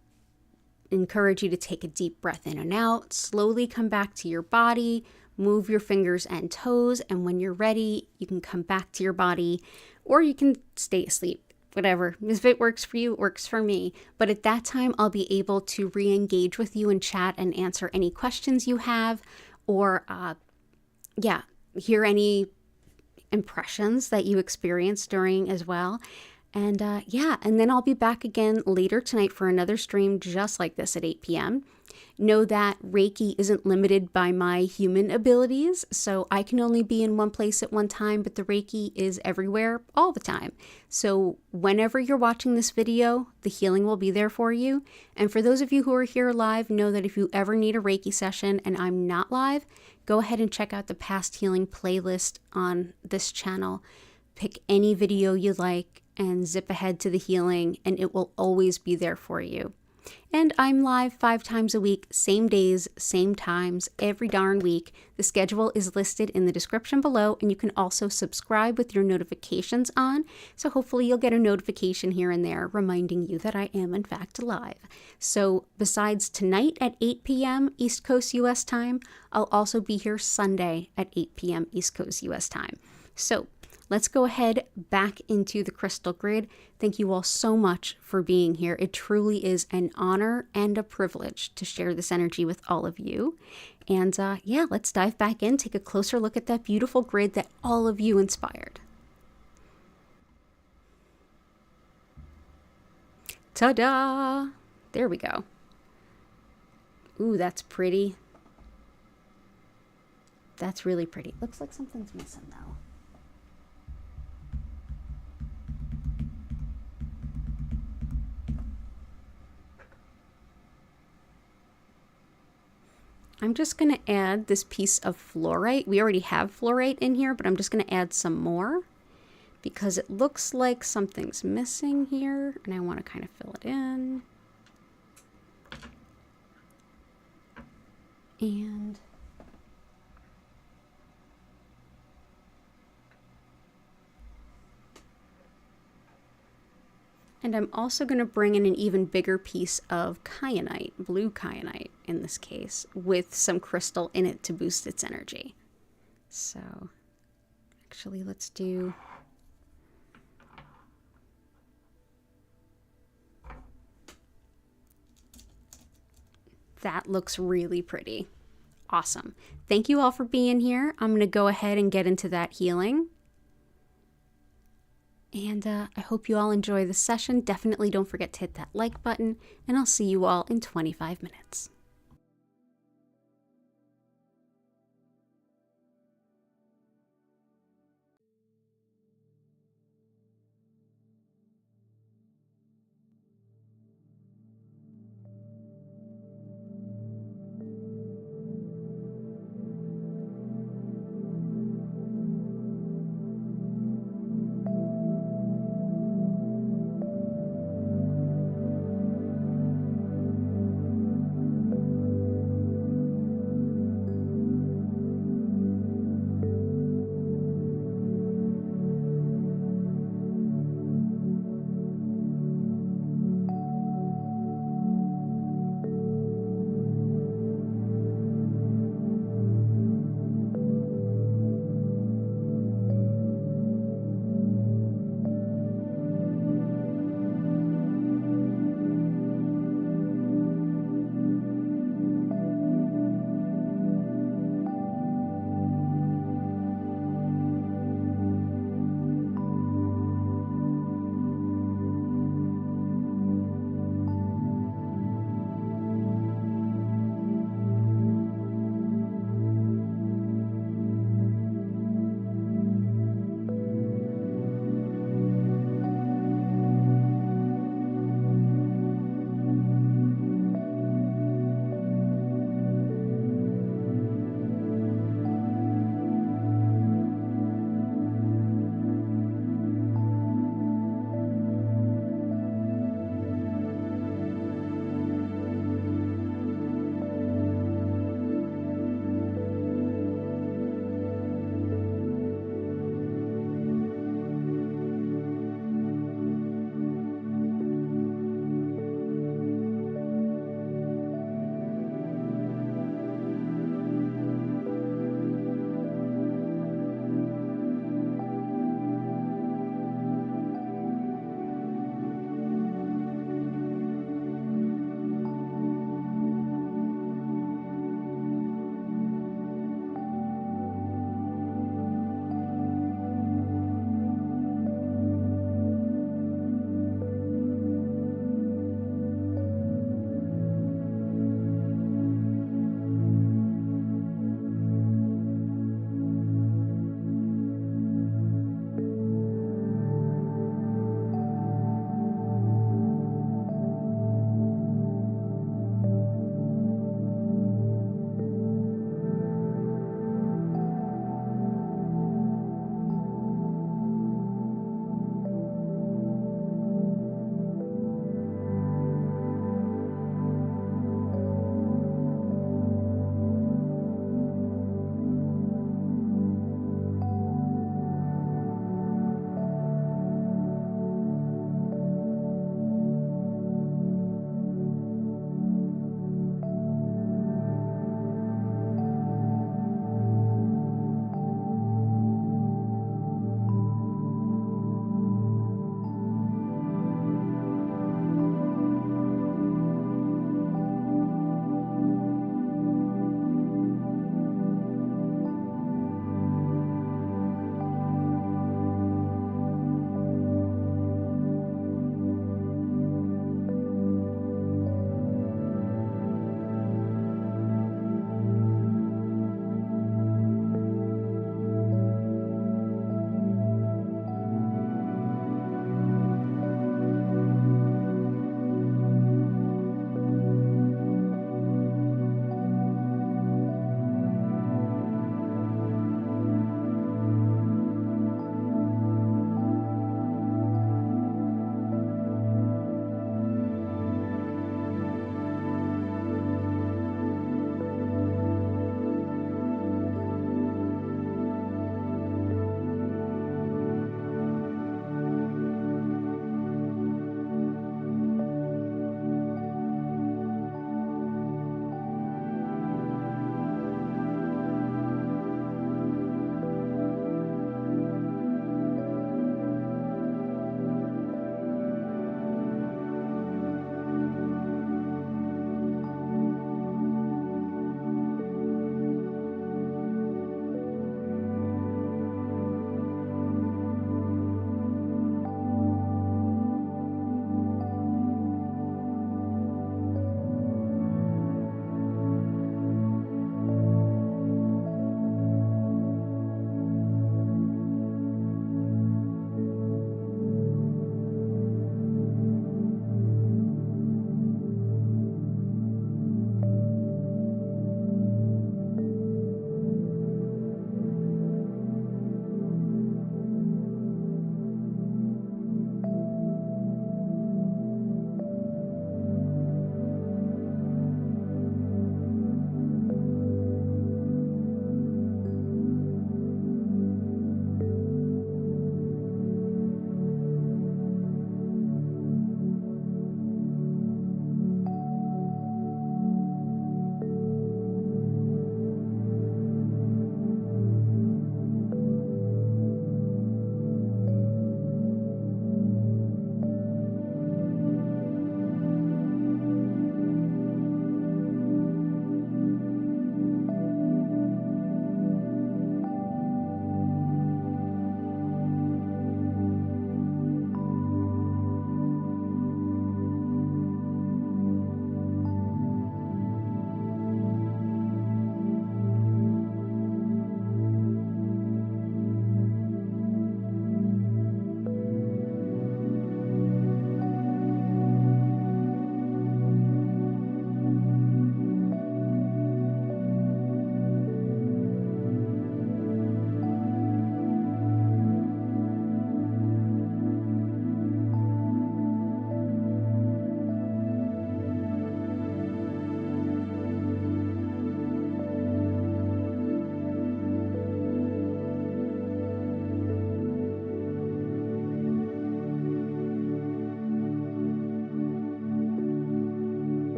encourage you to take a deep breath in and out, slowly come back to your body, move your fingers and toes, and when you're ready, you can come back to your body, or you can stay asleep. Whatever. If it works for you, it works for me. But at that time, I'll be able to re-engage with you in chat and answer any questions you have, or hear any impressions that you experienced during as well. And and then I'll be back again later tonight for another stream just like this at 8 p.m. Know that Reiki isn't limited by my human abilities, so I can only be in one place at one time, but the Reiki is everywhere all the time. So whenever you're watching this video, the healing will be there for you. And for those of you who are here live, know that if you ever need a Reiki session and I'm not live, go ahead and check out the past healing playlist on this channel. Pick any video you like and zip ahead to the healing, and it will always be there for you. And I'm live 5 times a week, same days, same times, every darn week. The schedule is listed in the description below, and you can also subscribe with your notifications on. So hopefully you'll get a notification here and there reminding you that I am in fact live. So besides tonight at 8 p.m. East Coast US time, I'll also be here Sunday at 8 p.m. East Coast US time. So let's go ahead back into the crystal grid. Thank you all so much for being here. It truly is an honor and a privilege to share this energy with all of you. And let's dive back in, take a closer look at that beautiful grid that all of you inspired. Ta-da! There we go. Ooh, that's pretty. That's really pretty. Looks like something's missing though. I'm just going to add this piece of fluorite. We already have fluorite in here, but I'm just going to add some more because it looks like something's missing here, and I want to kind of fill it in. And I'm also going to bring in an even bigger piece of kyanite, blue kyanite in this case, with some crystal in it to boost its energy. So actually, let's do... That looks really pretty. Awesome. Thank you all for being here. I'm going to go ahead and get into that healing. And I hope you all enjoy the session. Definitely don't forget to hit that like button, and I'll see you all in 25 minutes.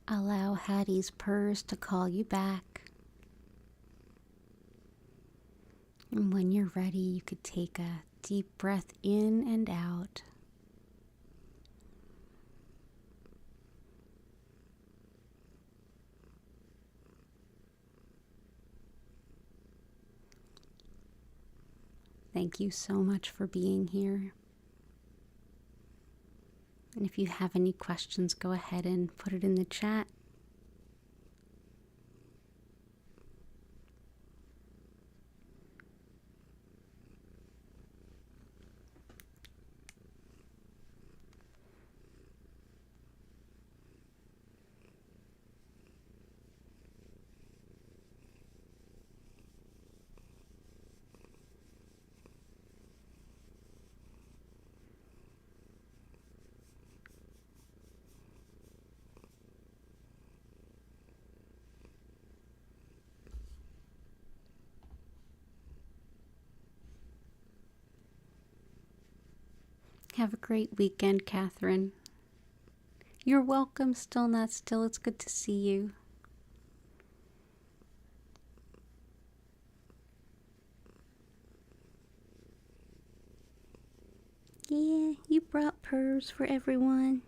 Allow Hattie's purrs to call you back. And when you're ready, you could take a deep breath in and out. Thank you so much for being here. And if you have any questions, go ahead and put it in the chat. Have a great weekend, Catherine. You're welcome, Still Not Still. It's good to see you. Yeah, you brought purrs for everyone.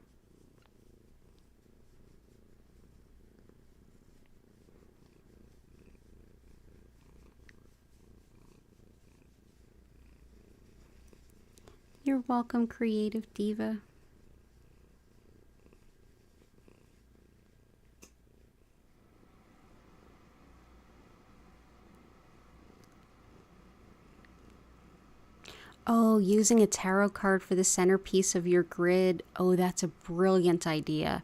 You're welcome, Creative Diva. Oh, using a tarot card for the centerpiece of your grid. Oh, that's a brilliant idea.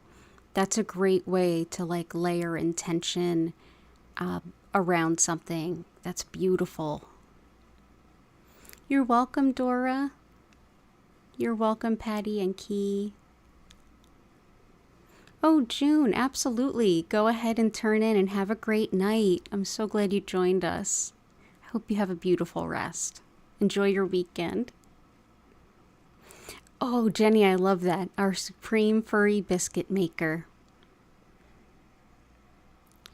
That's a great way to like layer intention around something. That's beautiful. You're welcome, Dora. You're welcome, Patty and Key. Oh, June, absolutely. Go ahead and turn in and have a great night. I'm so glad you joined us. I hope you have a beautiful rest. Enjoy your weekend. Oh, Jenny, I love that. Our supreme furry biscuit maker.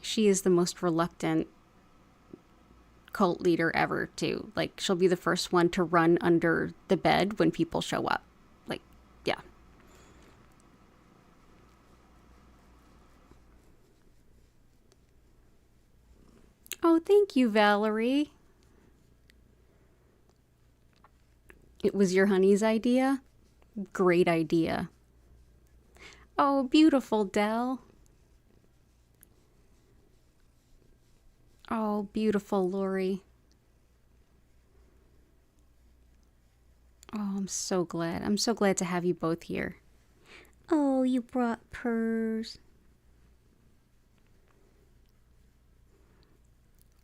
She is the most reluctant cult leader ever, too. Like, she'll be the first one to run under the bed when people show up. Like, yeah. Oh, thank you, Valerie. It was your honey's idea? Great idea. Oh, beautiful, Dell. Oh, beautiful, Lori. Oh, I'm so glad. I'm so glad to have you both here. Oh, you brought purrs.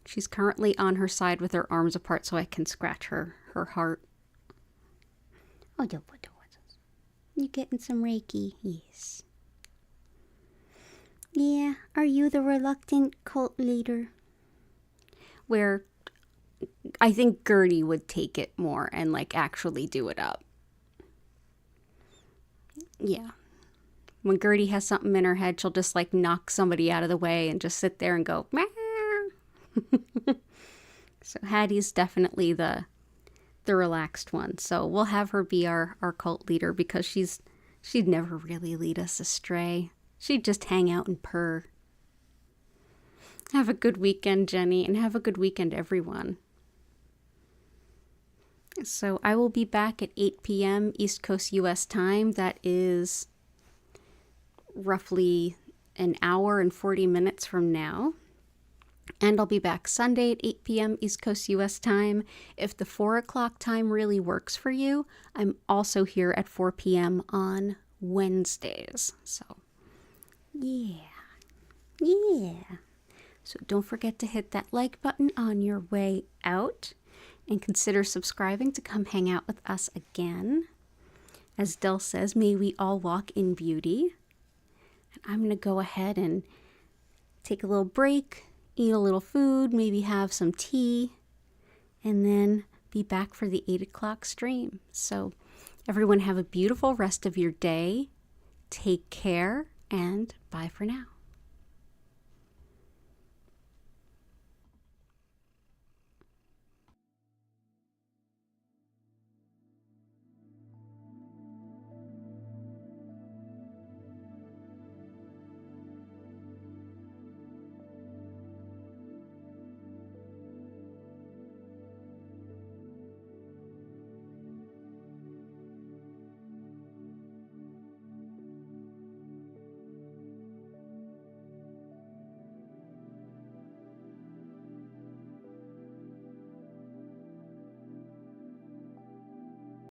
She's currently on her side with her arms apart so I can scratch her heart. Oh, you getting some Reiki? Yes. Yeah, are you the reluctant cult leader? Where I think Gertie would take it more and like actually do it up. Yeah. When Gertie has something in her head, she'll just like knock somebody out of the way and just sit there and go, Meh. So Hattie's definitely the relaxed one. So we'll have her be our cult leader because she'd never really lead us astray. She'd just hang out and purr. Have a good weekend, Jenny, and have a good weekend, everyone. So I will be back at 8 p.m. East Coast US time. That is roughly an hour and 40 minutes from now. And I'll be back Sunday at 8 p.m. East Coast US time. If the 4 o'clock time really works for you, I'm also here at 4 p.m. on Wednesdays. So, yeah. So don't forget to hit that like button on your way out and consider subscribing to come hang out with us again. As Del says, may we all walk in beauty. And I'm going to go ahead and take a little break, eat a little food, maybe have some tea, and then be back for the 8 o'clock stream. So everyone have a beautiful rest of your day. Take care and bye for now.